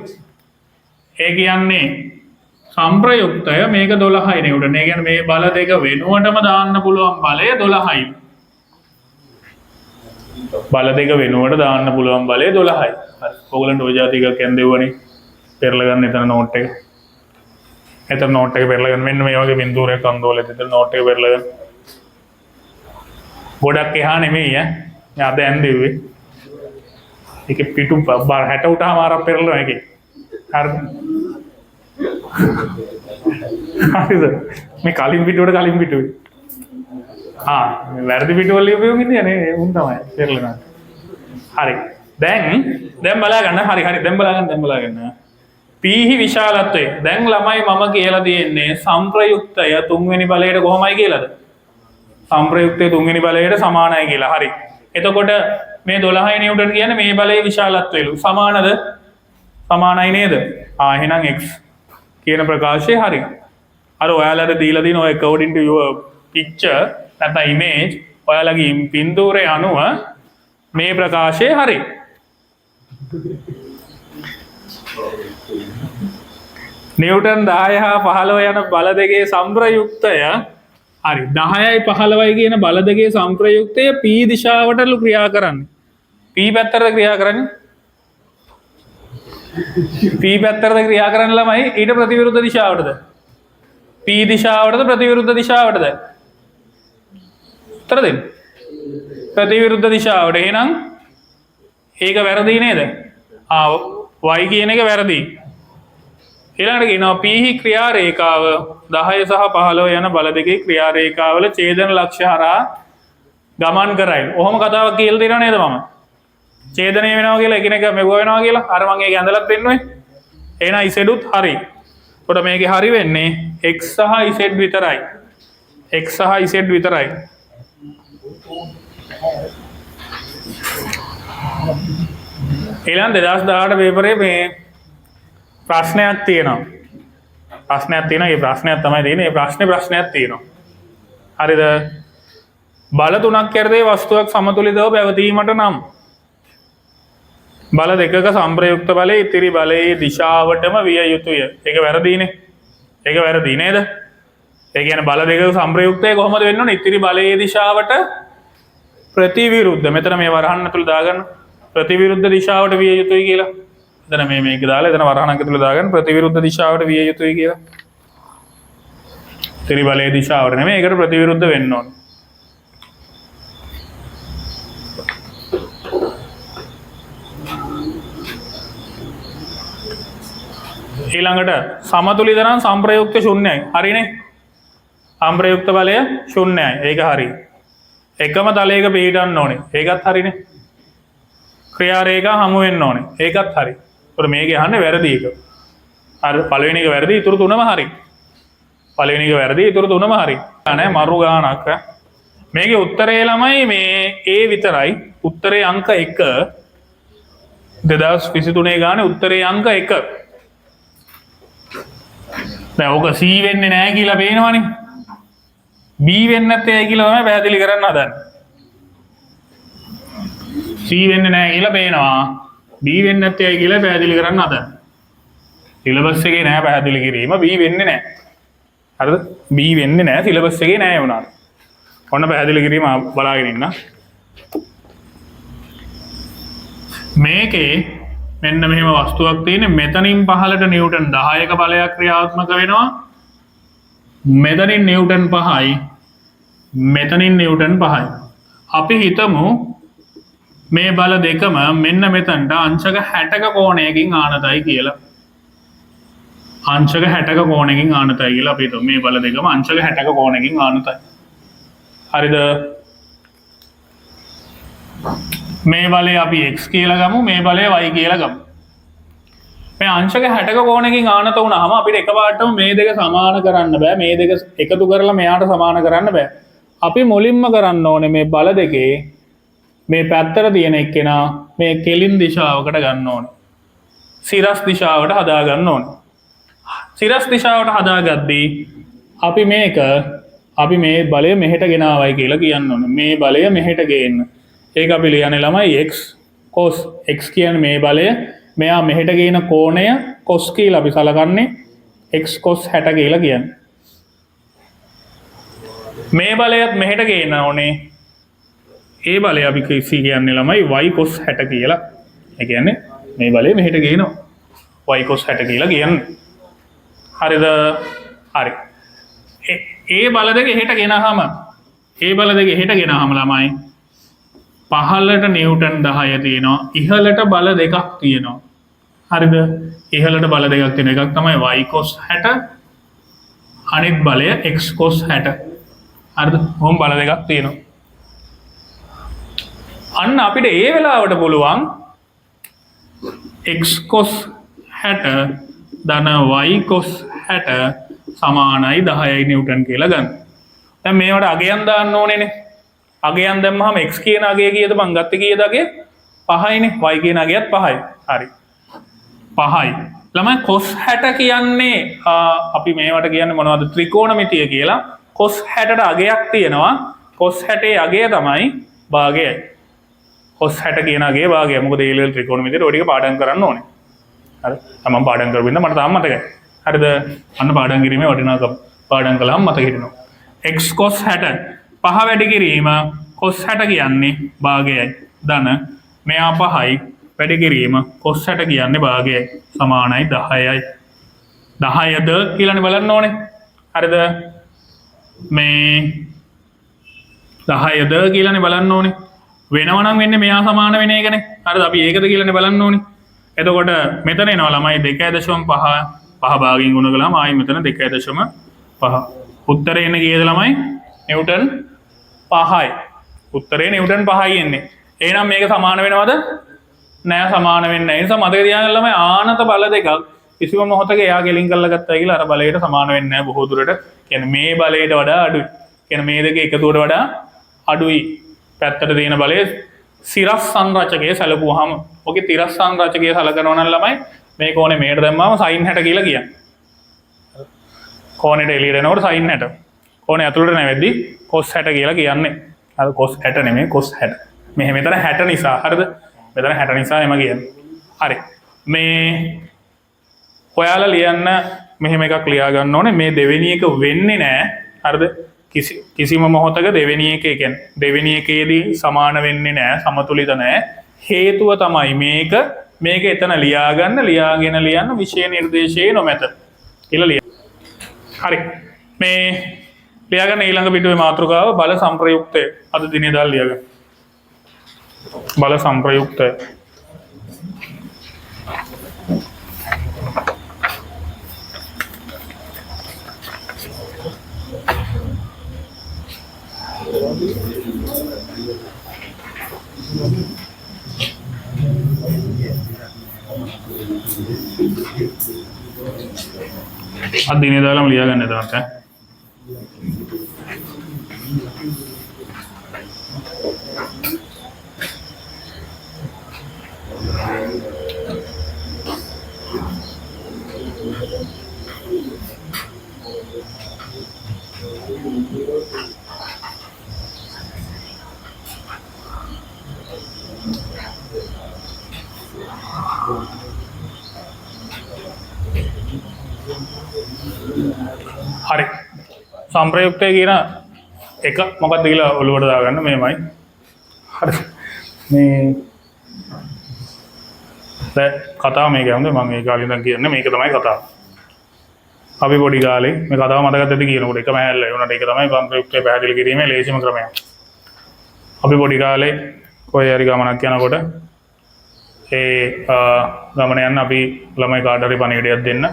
ඒ කියන්නේ සංප්‍රයුක්තය මේක 12යි නිව්ටන්. ඒ කියන්නේ මේ බල දෙක වෙනුවටම දාන්න පුළුවන් බලය 12යි. බල දෙක වෙනුවට දාන්න පුළුවන් බලය 12යි. හරි. ඔයගලන්ට ඔය જાති එකක් යන් දෙවුවනේ. පෙරලා ගන්න එතන නෝට් එක. එතන නෝට් එක පෙරලා ගන්න. මෙන්න මේ වගේ බින්දුවරයක් අන්දෝලෙත් එතන නෝට් එක පෙරලා ගන්න. ගොඩක් එහා නෙමෙයි ඈ. මම අද යන් දෙව්වේ. ඒකේ පිටු 60 උටම ආරක් පෙරලා එකේ. හරිද? හරිද? මේ කලින් පිටුවට කලින් පිටුවේ. වැරදි පිටුවල ලියපුවම ඉන්නේ උන් තමයි පෙරලනවා. හරි. දැන් බලා ගන්න. හරි දැන් බලා ගන්න. p හි විශාලත්වය. දැන් ළමයි මම කියලා දෙන්නේ සංප්‍රයුක්තය තුන්වෙනි බලයට කොහොමයි කියලාද? සංප්‍රයුක්තය තුන්වෙනි බලයට සමානයි කියලා. හරි. එතකොට මේ 12 නිව්ටන් කියන්නේ මේ බලයේ විශාලත්වයලු. සමානද? සමානයි නේද? එහෙනම් x කියන ප්‍රකාශය හරි. අර ඔයාලට දීලා දින ඔය according to your picture නැත්නම් image ඔයාලගේ බින්දුවරේ අනුව මේ ප්‍රකාශය හරි. නිව්ටන් 10 හා 15 යන බල දෙකේ සංප්‍රයුක්තය හරි 10යි 15යි කියන බල දෙකේ සංප්‍රයුක්තය p දිශාවටලු ක්‍රියා කරන්නේ. p පැත්තට ක්‍රියා කරන්නේ. p පැත්තට ක්‍රියා කරන ළමයි ඊට ප්‍රතිවිරුද්ධ දිශාවටද? p දිශාවටද ප්‍රතිවිරුද්ධ දිශාවටද? උත්තර දෙන්න. ප්‍රතිවිරුද්ධ දිශාවට. එහෙනම් ඒක වැරදි නේද? y කියන එක වැරදි. ඊළඟට කියනවා p හි ක්‍රියා රේඛාව 10 සහ 15 යන බල දෙකේ ක්‍රියා රේඛාවල ඡේදන ලක්ෂ්‍ය හරහා ගමන් කරයි. ඔහොම කතාවක් කියලා දෙනව නේද මම? ඡේදනය වෙනවා කියලා එකිනෙක මෙව වෙනවා කියලා. අර මම ඒක ඇඳලත් පෙන්නුවේ. එහෙනම් z උත් හරි. එතකොට මේකේ හරි වෙන්නේ x සහ z විතරයි. x සහ z විතරයි. ඊළඟ 2018 පේපරේ මේ ප්‍රශ්නයක් තියෙනවා. ඒ ප්‍රශ්නයක් තමයි තියෙන්නේ. ඒ ප්‍රශ්නයක් තියෙනවා. හරිද? බල තුනක් යටතේ වස්තුවක් සමතුලිතව පැවතීමට නම් බල දෙකක සංප්‍රයුක්ත බලය ඉතිරි බලයේ දිශාවටම විය යුතුය. ඒක වැරදිනේ. ඒක වැරදි නේද? ඒ කියන්නේ බල දෙකක සංප්‍රයුක්තය කොහොමද වෙන්න ඕනේ? ඉතිරි බලයේ දිශාවට ප්‍රතිවිරුද්ධ. මෙතන මේ වරහන් ඇතුළේ දාගන්න. ප්‍රතිවිරුද්ධ දිශාවට විය යුතුයි කියලා. එතන මේක දාලා එතන වරහණක් ඇතුළේ දාගන්න ප්‍රතිවිරුද්ධ දිශාවට විය යුතුයි කියලා. ඉතිරි බලයේ දිශාවට නෙමෙයි ඒකට ප්‍රතිවිරුද්ධ වෙන්න ඕනේ. ඊළඟට සමතුලිත නම් සංප්‍රයුක්ත ශුන්‍යයි. හරිනේ? සංප්‍රයුක්ත බලය ශුන්‍යයි. ඒක හරි. එකම තලයක පිහිටන්න ඕනේ. ඒකත් හරිනේ. ක්‍රියා රේඛා හමු වෙන්න ඕනේ. ඒකත් හරි. ඒතර මේක යන්නේ වැරදි එක. අර පළවෙනි එක වැරදි, ඊටු තුනම හරි. පළවෙනි එක වැරදි, ඊටු තුනම හරි. නැහැ මරු ගානක්. මේකේ උත්තරේ ළමයි මේ A විතරයි. උත්තරේ අංක 1 2023 ගානේ උත්තරේ අංක 1. දැන් ඕක C වෙන්නේ නැහැ කියලා පේනවනේ. B වෙන්නේ නැත්තේ ඇයි කියලා තමයි පැහැදිලි කරන්න හදන්නේ. C වෙන්නේ නැහැ කියලා පේනවා. B වෙන්නේ නැත්තේ ඇයි කියලා පැහැදිලි කරන්න හදන්නේ. සිලබස් එකේ නැහැ පැහැදිලි කිරීම. B වෙන්නේ නැහැ. හරිද? B වෙන්නේ නැහැ සිලබස් එකේ නැහැ වුණාට. ඔන්න පැහැදිලි කිරීම බලාගෙන ඉන්න. මේකේ මෙන්න මෙහෙම වස්තුවක් තියෙන්නේ. මෙතනින් පහළට නිව්ටන් 10ක බලයක් ක්‍රියාත්මක වෙනවා. මෙතනින් නිව්ටන් 5යි. මෙතනින් නිව්ටන් 5යි. අපි හිතමු මේ බල දෙකම මෙන්න මෙතනට අංශක 60ක කෝණයකින් ආනතයි කියලා. අංශක 60ක කෝණයකින් ආනතයි කියලා අපි හිතමු. මේ බල දෙකම අංශක 60ක කෝණයකින් ආනතයි. හරිද? මේ බලය අපි x කියලා ගමු, මේ බලය y කියලා ගමු. මේ අංශක 60ක කෝණයකින් ආනත වුණාම අපිට එකපාරටම මේ දෙක සමාන කරන්න බෑ. මේ දෙක එකතු කරලා මෙයාට සමාන කරන්න බෑ. අපි මුලින්ම කරන්න ඕනේ මේ බල දෙකේ මේ පැත්තට තියෙන එක්කෙනා මේ කෙලින් දිශාවකට ගන්න ඕනේ. සිරස් දිශාවට හදා ගන්න ඕනේ. සිරස් දිශාවට හදාගද්දී අපි මේ බලය මෙහෙට ගෙනාවයි කියලා කියන්න ඕනේ. මේ බලය මෙහෙට ගේන්න. ඒක අපි ලියන්නේ ළමයි x cos x කියන්නේ මේ බලය, මෙයා මෙහෙට ගේන කෝණය cos කියලා අපි සලකන්නේ x cos 60 කියලා කියන්නේ. මේ බලයත් මෙහෙට ගේන ඕනේ. ඒ බලය අපි කියන්නේ ළමයි y cos 60 කියලා. ඒ කියන්නේ මේ බලය මෙහෙට ගේනවා y cos 60 කියලා කියන්නේ. හරිද? හරි. ඒ බල දෙක එහෙට ගෙනහම ළමයි පහළට නිව්ටන් 10 තියෙනවා, ඉහළට බල දෙකක් තියෙනවා. හරිද? ඉහළට බල දෙකක් තියෙන එකක් තමයි y cos 60, අනිත් බලය x cos 60. හරිද? මොම් බල දෙකක් තියෙනවා. අන්න අපිට ඒ වෙලාවට පුළුවන් x cos 60 ධන y cos 60 සමානයි 10යි නිව්ටන් කියලා ගන්න. දැන් මේවට අගයන් දාන්න ඕනේනේ. අගයන් දැම්මහම x කියන අගය කීයද මං ගත්තේ කීයද අගය? 5යිනේ. y කියන අගයත් 5යි. හරි. 5යි. ළමයි cos 60 කියන්නේ අපි මේවට කියන්නේ මොනවද? ත්‍රිකෝණමිතිය කියලා. cos 60ට අගයක් තියෙනවා. cos 60 අගය තමයි භාගයයි. cos 60 කියන අගයේ භාගය. මොකද ඒ ලෙවල් ත්‍රිකෝණමිතියට ඔය ටික පාඩම් කරන්න ඕනේ. හරි. මම පාඩම් කරපින්ද මට තාම මතකයි. හරිද? අන්න පාඩම් කිරීමේ වටිනාකම පාඩම් කළාම මතක හිටිනවා. x cos 60 5 වැඩි කිරීම cos 60 කියන්නේ භාගයයි. ධන මෙයා 5යි වැඩි කිරීම cos 60 කියන්නේ භාගයයි. සමානයි 10යි. 10ද කියලානේ බලන්න ඕනේ. හරිද? මේ 10ද කියලානේ බලන්න ඕනේ. වෙනවා නම් වෙන්නේ මෙයා සමාන වෙන එකනේ. හරිද? අපි ඒකද කියලානේ බලන්න ඕනේ. එතකොට මෙතන එනවා ළමයි 2.5 භාගයෙන් ගුණ කළාම ආයි මෙතන 2.5. උත්තරේ එන්නේ කීයද ළමයි? නිව්ටන් 5යි. උත්තරේ නිව්ටන් 5යි එන්නේ. එහෙනම් මේක සමාන වෙනවද? නෑ, සමාන වෙන්නේ නැහැ. ඒ නිසා මතක තියාගන්න ළමයි ආනත බල දෙකක් කිසිම මොහොතක එයා ගෙලින් කරලා ගත්තා කියලා අර බලයට සමාන වෙන්නේ නැහැ බොහෝ දුරට. කියන්නේ මේ බලයට වඩා අඩුයි. කියන්නේ මේ දෙක එකතුවට වඩා අඩුයි. පැත්තට තියෙන බලය සිරස් සංරචකයේ සැලකුවාම ඔකේ තිරස් සංරචකයේ සලකනවා නම් ළමයි මේ කෝණේ මෙහෙට දැම්මම sin 60 කියලා කියන්නේ. කෝණයට එළියට එනකොට sin 60. කෝණේ ඇතුළට නැවෙද්දි cos 60 කියලා කියන්නේ. අර cos 60 නෙමෙයි cos 60. මෙතන 60 නිසා. හරිද? මෙතන 60 නිසා එම කියන්නේ. හරි. මේ ඔයාලා ලියන්න මෙහෙම එකක් ලියා ගන්න ඕනේ. මේ දෙවෙනි එක වෙන්නේ නැහැ. හරිද? කිසිම මොහොතක දෙවෙනි එක කියන්නේ දෙවෙනි එකේදී සමාන වෙන්නේ නැහැ, සමතුලිත නැහැ. හේතුව තමයි මේක එතන ලියාගෙන ලියන්න විෂය නිර්දේශයේ නොමැත කියලා ලියන්න. හරි. මේ ලියාගන්න ඊළඟ පිටුවේ මාතෘකාව බල සංප්‍රයුක්තය. අද දිනේ දාලා ලියාගන්න. බල සංප්‍රයුක්තය. අද දිනේ දාලාම ලියාගන්න එතනත් හරි. සංප්‍රයුක්තය කියන එක මොකක්ද කියලා ඔළුවට දාගන්න මේමයි. හරි. මේ දැන් කතාව මේක යන්නේ මම ඒ කාලේ ඉඳන් කියන්නේ මේක තමයි කතාව. අපි පොඩි කාලේ මේ කතාව මතකද ඇති කියනකොට එකම හැල්ල ඒ උනට ඒක තමයි සංප්‍රයුක්තය පැහැදිලි කිරීමේ ලේසිම ක්‍රමය. අපි පොඩි කාලේ කොහේ හරි ගමනක් යනකොට ඒ ගමන යන්න අපි ළමයි කාට හරි පණිවිඩයක් දෙන්න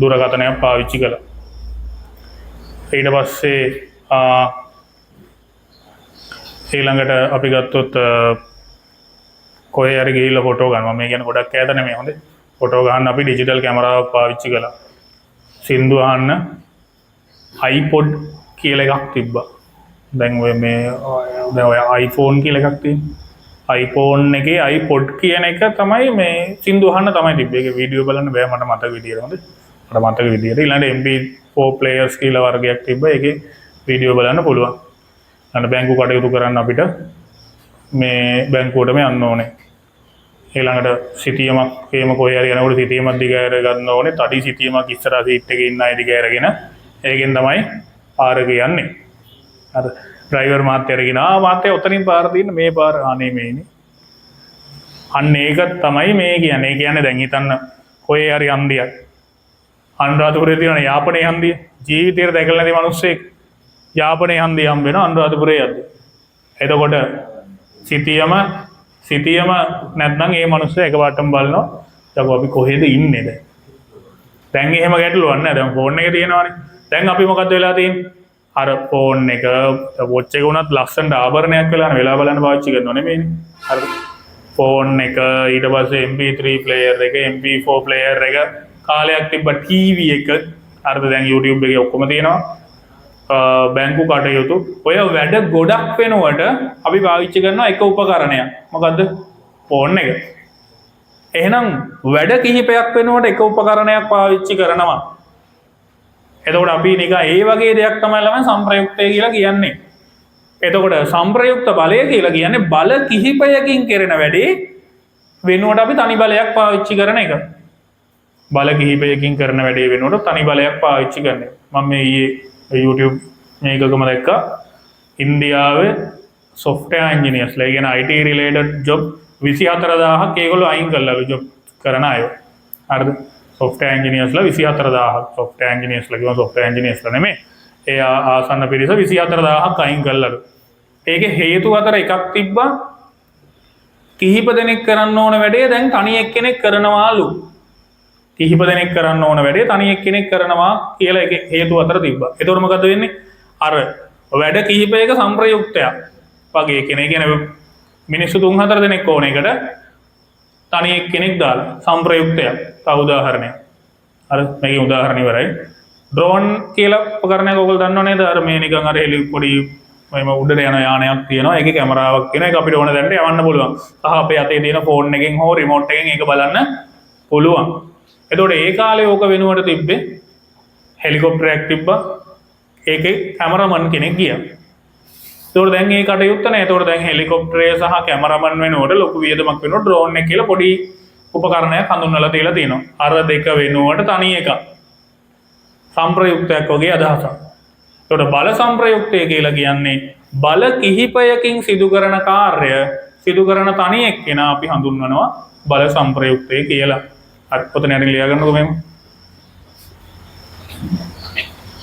දුරකථනයක් පාවිච්චි කළා. ඊට පස්සේ ඊළඟට අපි ගත්තොත් කොහේ හරි ගිහිල්ලා ෆොටෝ ගන්නවා. මේ කියන්නේ ගොඩක් ඈත නෙමෙයි හොඳේ. ෆොටෝ ගන්න අපි ඩිජිටල් කැමරාවක් පාවිච්චි කළා. සින්දු අහන්න iPod කියලා එකක් තිබ්බා. දැන් ඔය iPhone කියලා එකක් තියෙනවා. iPhone එකේ iPod කියන එක තමයි මේ සින්දු අහන්න තමයි තිබ්බේ. ඒක වීඩියෝ බලන්න බෑ මට මතක විදියට හොඳේ. මට මතක විදියට ඊළඟට MP4 players කියලා වර්ගයක් තිබ්බා. ඒකේ වීඩියෝ බලන්න පුළුවන්. අන්න බැංකු කටයුතු කරන්න අපිට මේ බැංකුවටම යන්න ඕනේ. ඊළඟට සිතියමක් එහෙම කොහේ හරි යනකොට සිතියමක් දිගහැර ගන්න ඕනේ. තඩි සිතියමක් ඉස්සරහ සීට් එකේ ඉන්න අය දිගහැරගෙන ඒකෙන් තමයි පාර කියන්නේ. අර ඩ්‍රයිවර් මහත්තයාට කියනවා මහත්තයා ඔතනින් පාර දින්න මේ පාර අනේ මේනේ. අන්න ඒක තමයි මේ කියන්නේ. ඒ කියන්නේ දැන් හිතන්න කොහේ හරි හන්දියක් අනුරාධපුරේ තියෙන යාපනයේ හන්දිය ජීවිතේට දැකලා නැති මිනිස්සෙක් යාපනයේ හන්දිය හම්බ වෙනවා අනුරාධපුරේ යද්දී. එතකොට සිතියම නැත්නම් ඒ මිනිස්සු එකපාරටම බලනවා යකෝ අපි කොහෙද ඉන්නේ දැන් එහෙම ගැටලුවක් නැහැ. දැන් ෆෝන් එකේ තියෙනවානේ. දැන් අපි මොකද්ද වෙලා තියෙන්නේ? අර ෆෝන් එක වොච් එක උනත් ලස්සනට ආභරණයක් වෙලානේ වෙලා බලන්න පාවිච්චි කරනව නෙමෙයිනේ. අර ෆෝන් එක ඊට පස්සේ MP3 player එක MP4 player එක කාලයක් තිබ්බ TV එක අරද දැන් YouTube එකේ ඔක්කොම තියෙනවා. බැංකු කටයුතු ඔය වැඩ ගොඩක් වෙනුවට අපි පාවිච්චි කරන එක උපකරණයක් මොකද්ද? ෆෝන් එක. එහෙනම් වැඩ කිහිපයක් වෙනුවට එක උපකරණයක් පාවිච්චි කරනවා. එතකොට අපි නිකන් ඒ වගේ දෙයක් තමයි ළමයි සම්ප්‍රයුක්තය කියලා කියන්නේ. එතකොට සම්ප්‍රයුක්ත බලය කියලා කියන්නේ බල කිහිපයකින් කෙරෙන වැඩේ වෙනුවට අපි තනි බලයක් පාවිච්චි කරන එක. බල කිහිපයකින් කරන වැඩේ වෙනුවට තනි බලයක් පාවිච්චි කරන එක. මම මේ YouTube මේකකම දැක්කා ඉන්දියාවේ software engineers ලා කියන IT related job 24000ක් ඒගොල්ලෝ අයින් කළාලු job කරන අය. හරිද? software engineers ලා 24000ක් software engineers ලා කියනවා software engineers ලා නෙමෙයි. ඒ ආසන්න පිරිස 24000ක් අයින් කළාලු. ඒකේ හේතු අතර එකක් තිබ්බා කිහිප දෙනෙක් කරන්න ඕන වැඩේ දැන් තනි එක්කෙනෙක් කරනවාලු. කිහිප දෙනෙක් කරන්න ඕන වැඩේ තනි එක්කෙනෙක් කරනවා කියලා එක හේතු අතර තිබ්බා. ඒතකොට මොකද වෙන්නේ? අර වැඩ කිහිපයක සම්ප්‍රයුක්තයක් වගේ කෙනෙක් කියන්නේ මිනිස්සු 3-4 දෙනෙක් ඕන එකට තනි එක්කෙනෙක් දාලා සම්ප්‍රයුක්තයක්. තව උදාහරණයක්. අර මේකේ උදාහරණ ඉවරයි. ඩ්‍රෝන් කියලා උපකරණයක් ඔයගොල්ලෝ දන්නව නේද? අර මේ නිකන් අර හෙලි පොඩි මම උඩට යන යානයක් තියෙනවා. ඒකේ කැමරාවක් තියෙනවා. ඒක අපිට ඕන දැනට යවන්න පුළුවන්. සහ අපේ අතේ තියෙන ෆෝන් එකෙන් හෝ රිමෝට් එකෙන් ඒක බලන්න පුළුවන්. එතකොට ඒ කාලේ ඕක වෙනුවට තිබ්බේ හෙලිකොප්ටරයක් තිබ්බා. ඒකේ කැමරාමන් කෙනෙක් ගියා. එතකොට දැන් මේ කටයුත්ත නැහැ. එතකොට දැන් හෙලිකොප්ටරය සහ කැමරාමන් වෙනුවට ලොකු වියදමක් වෙනවා ඩ්‍රෝන් එක කියලා පොඩි උපකරණයක් හඳුන්වලා තියලා තියෙනවා. අර දෙක වෙනුවට තනි එකක්. සම්ප්‍රයුක්තයක් වගේ අදහසක්. එතකොට බල සම්ප්‍රයුක්තය කියලා කියන්නේ බල කිහිපයකින් සිදු කරන කාර්ය සිදු කරන තනි එක්කෙනා අපි හඳුන්වනවා බල සම්ප්‍රයුක්තය කියලා. හරි ඔතන යටින් ලියා ගන්නකො මෙහෙම.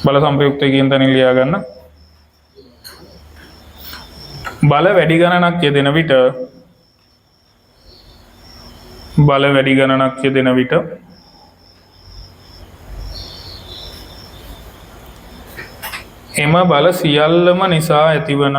බල සම්ප්‍රයුක්තය කියන තැනින් ලියා ගන්න. බල වැඩි ගණනක් යෙදෙන විට එම බල සියල්ලම නිසා ඇතිවන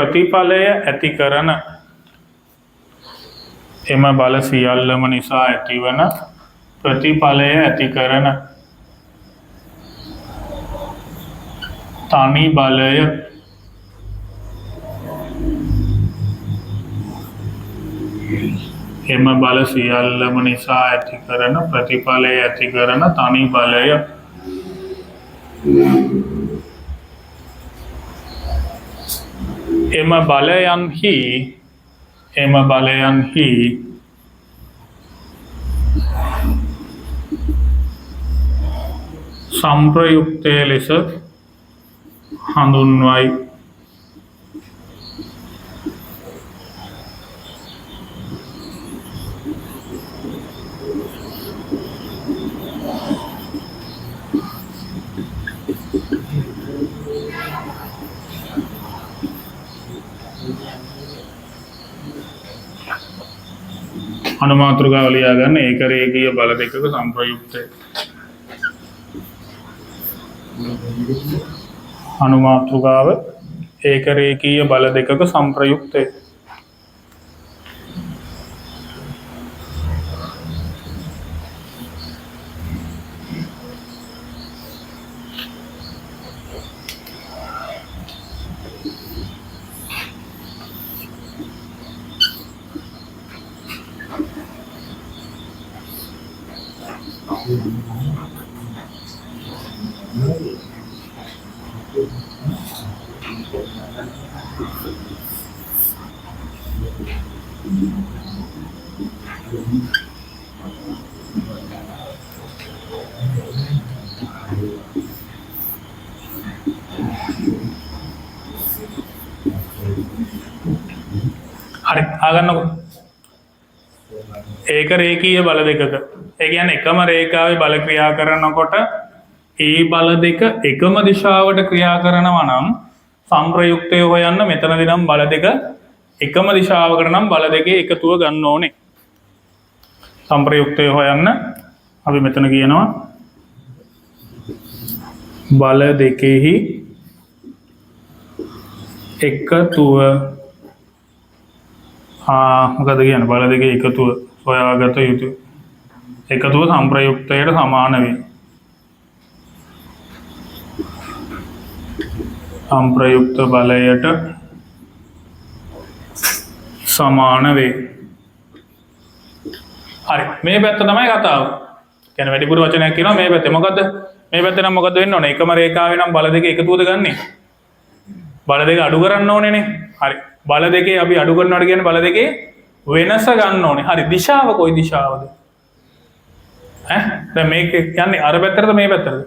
ප්‍රතිඵලය ඇති කරන එම බල සියල්ලම නිසා ඇතිවන ප්‍රතිඵලය ඇති කරන තනි බලය එම බල සියල්ලම නිසා ඇති කරන ප්‍රතිඵලය ඇති කරන තනි බලය එම බලයන්හි සම්ප්‍රයුක්තය ලෙස හඳුන්වයි. අනුමාතෘකාව ලියා ගන්න ඒක රේඛීය බල දෙකක සංප්‍රයුක්තය. අනුමාතෘකාව ඒක රේඛීය බල දෙකක සංප්‍රයුක්තය. හරි ආගන්නකො. ඒක රේඛීය බල දෙකක. ඒ කියන්නේ එකම රේඛාවේ බල ක්‍රියා කරනකොට ඒ බල දෙක එකම දිශාවට ක්‍රියා කරනවා නම් සංප්‍රයුක්තය හොයන්න මෙතනදී නම් බල දෙක එකම දිශාවකට නම් බල දෙකේ එකතුව ගන්න ඕනේ. සංප්‍රයුක්තය හොයන්න අපි මෙතන කියනවා බල දෙකෙහි එකතුව මොකද කියන්නේ බල දෙකේ එකතුව හොයාගත යුතුයි. එකතුව සංප්‍රයුක්තයට සමාන වේ. සංප්‍රයුක්ත බලයට සමාන වේ. හරි මේ පැත්ත තමයි කතාව. කියන්නේ වැඩිපුර වචනයක් කියනවා මේ පැත්තේ. මොකද්ද? මේ පැත්තේ නම් මොකද වෙන්න ඕනේ? එකම රේඛාවේ නම් බල දෙක එකතුවද ගන්නෙ? බල දෙක අඩු කරන්න ඕනේනේ. හරි. බල දෙකේ අපි අඩු කරනවාට කියන්නේ බල දෙකේ වෙනස ගන්න ඕනේ. හරි. දිශාව කොයි දිශාවද? දැන් මේක කියන්නේ අර පැත්තටද මේ පැත්තටද?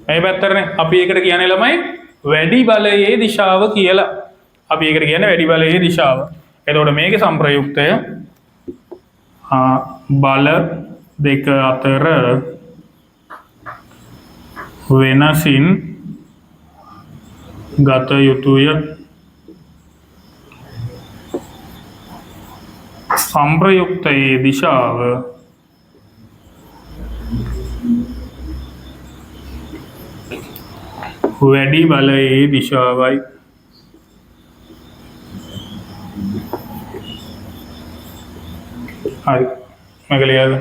මේ පැත්තටනේ. අපි ඒකට කියන්නේ ළමයි වැඩි බලයේ දිශාව කියලා. අපි ඒකට කියන්නේ වැඩි බලයේ දිශාව. එතකොට මේකේ සංප්‍රයුක්තය බල දෙක අතර වෙනසින් ගත යුතුය. සංප්‍රයුක්තයේ දිශාව වැඩි බලයේ දිශාවයි. හරි මේක ලියලා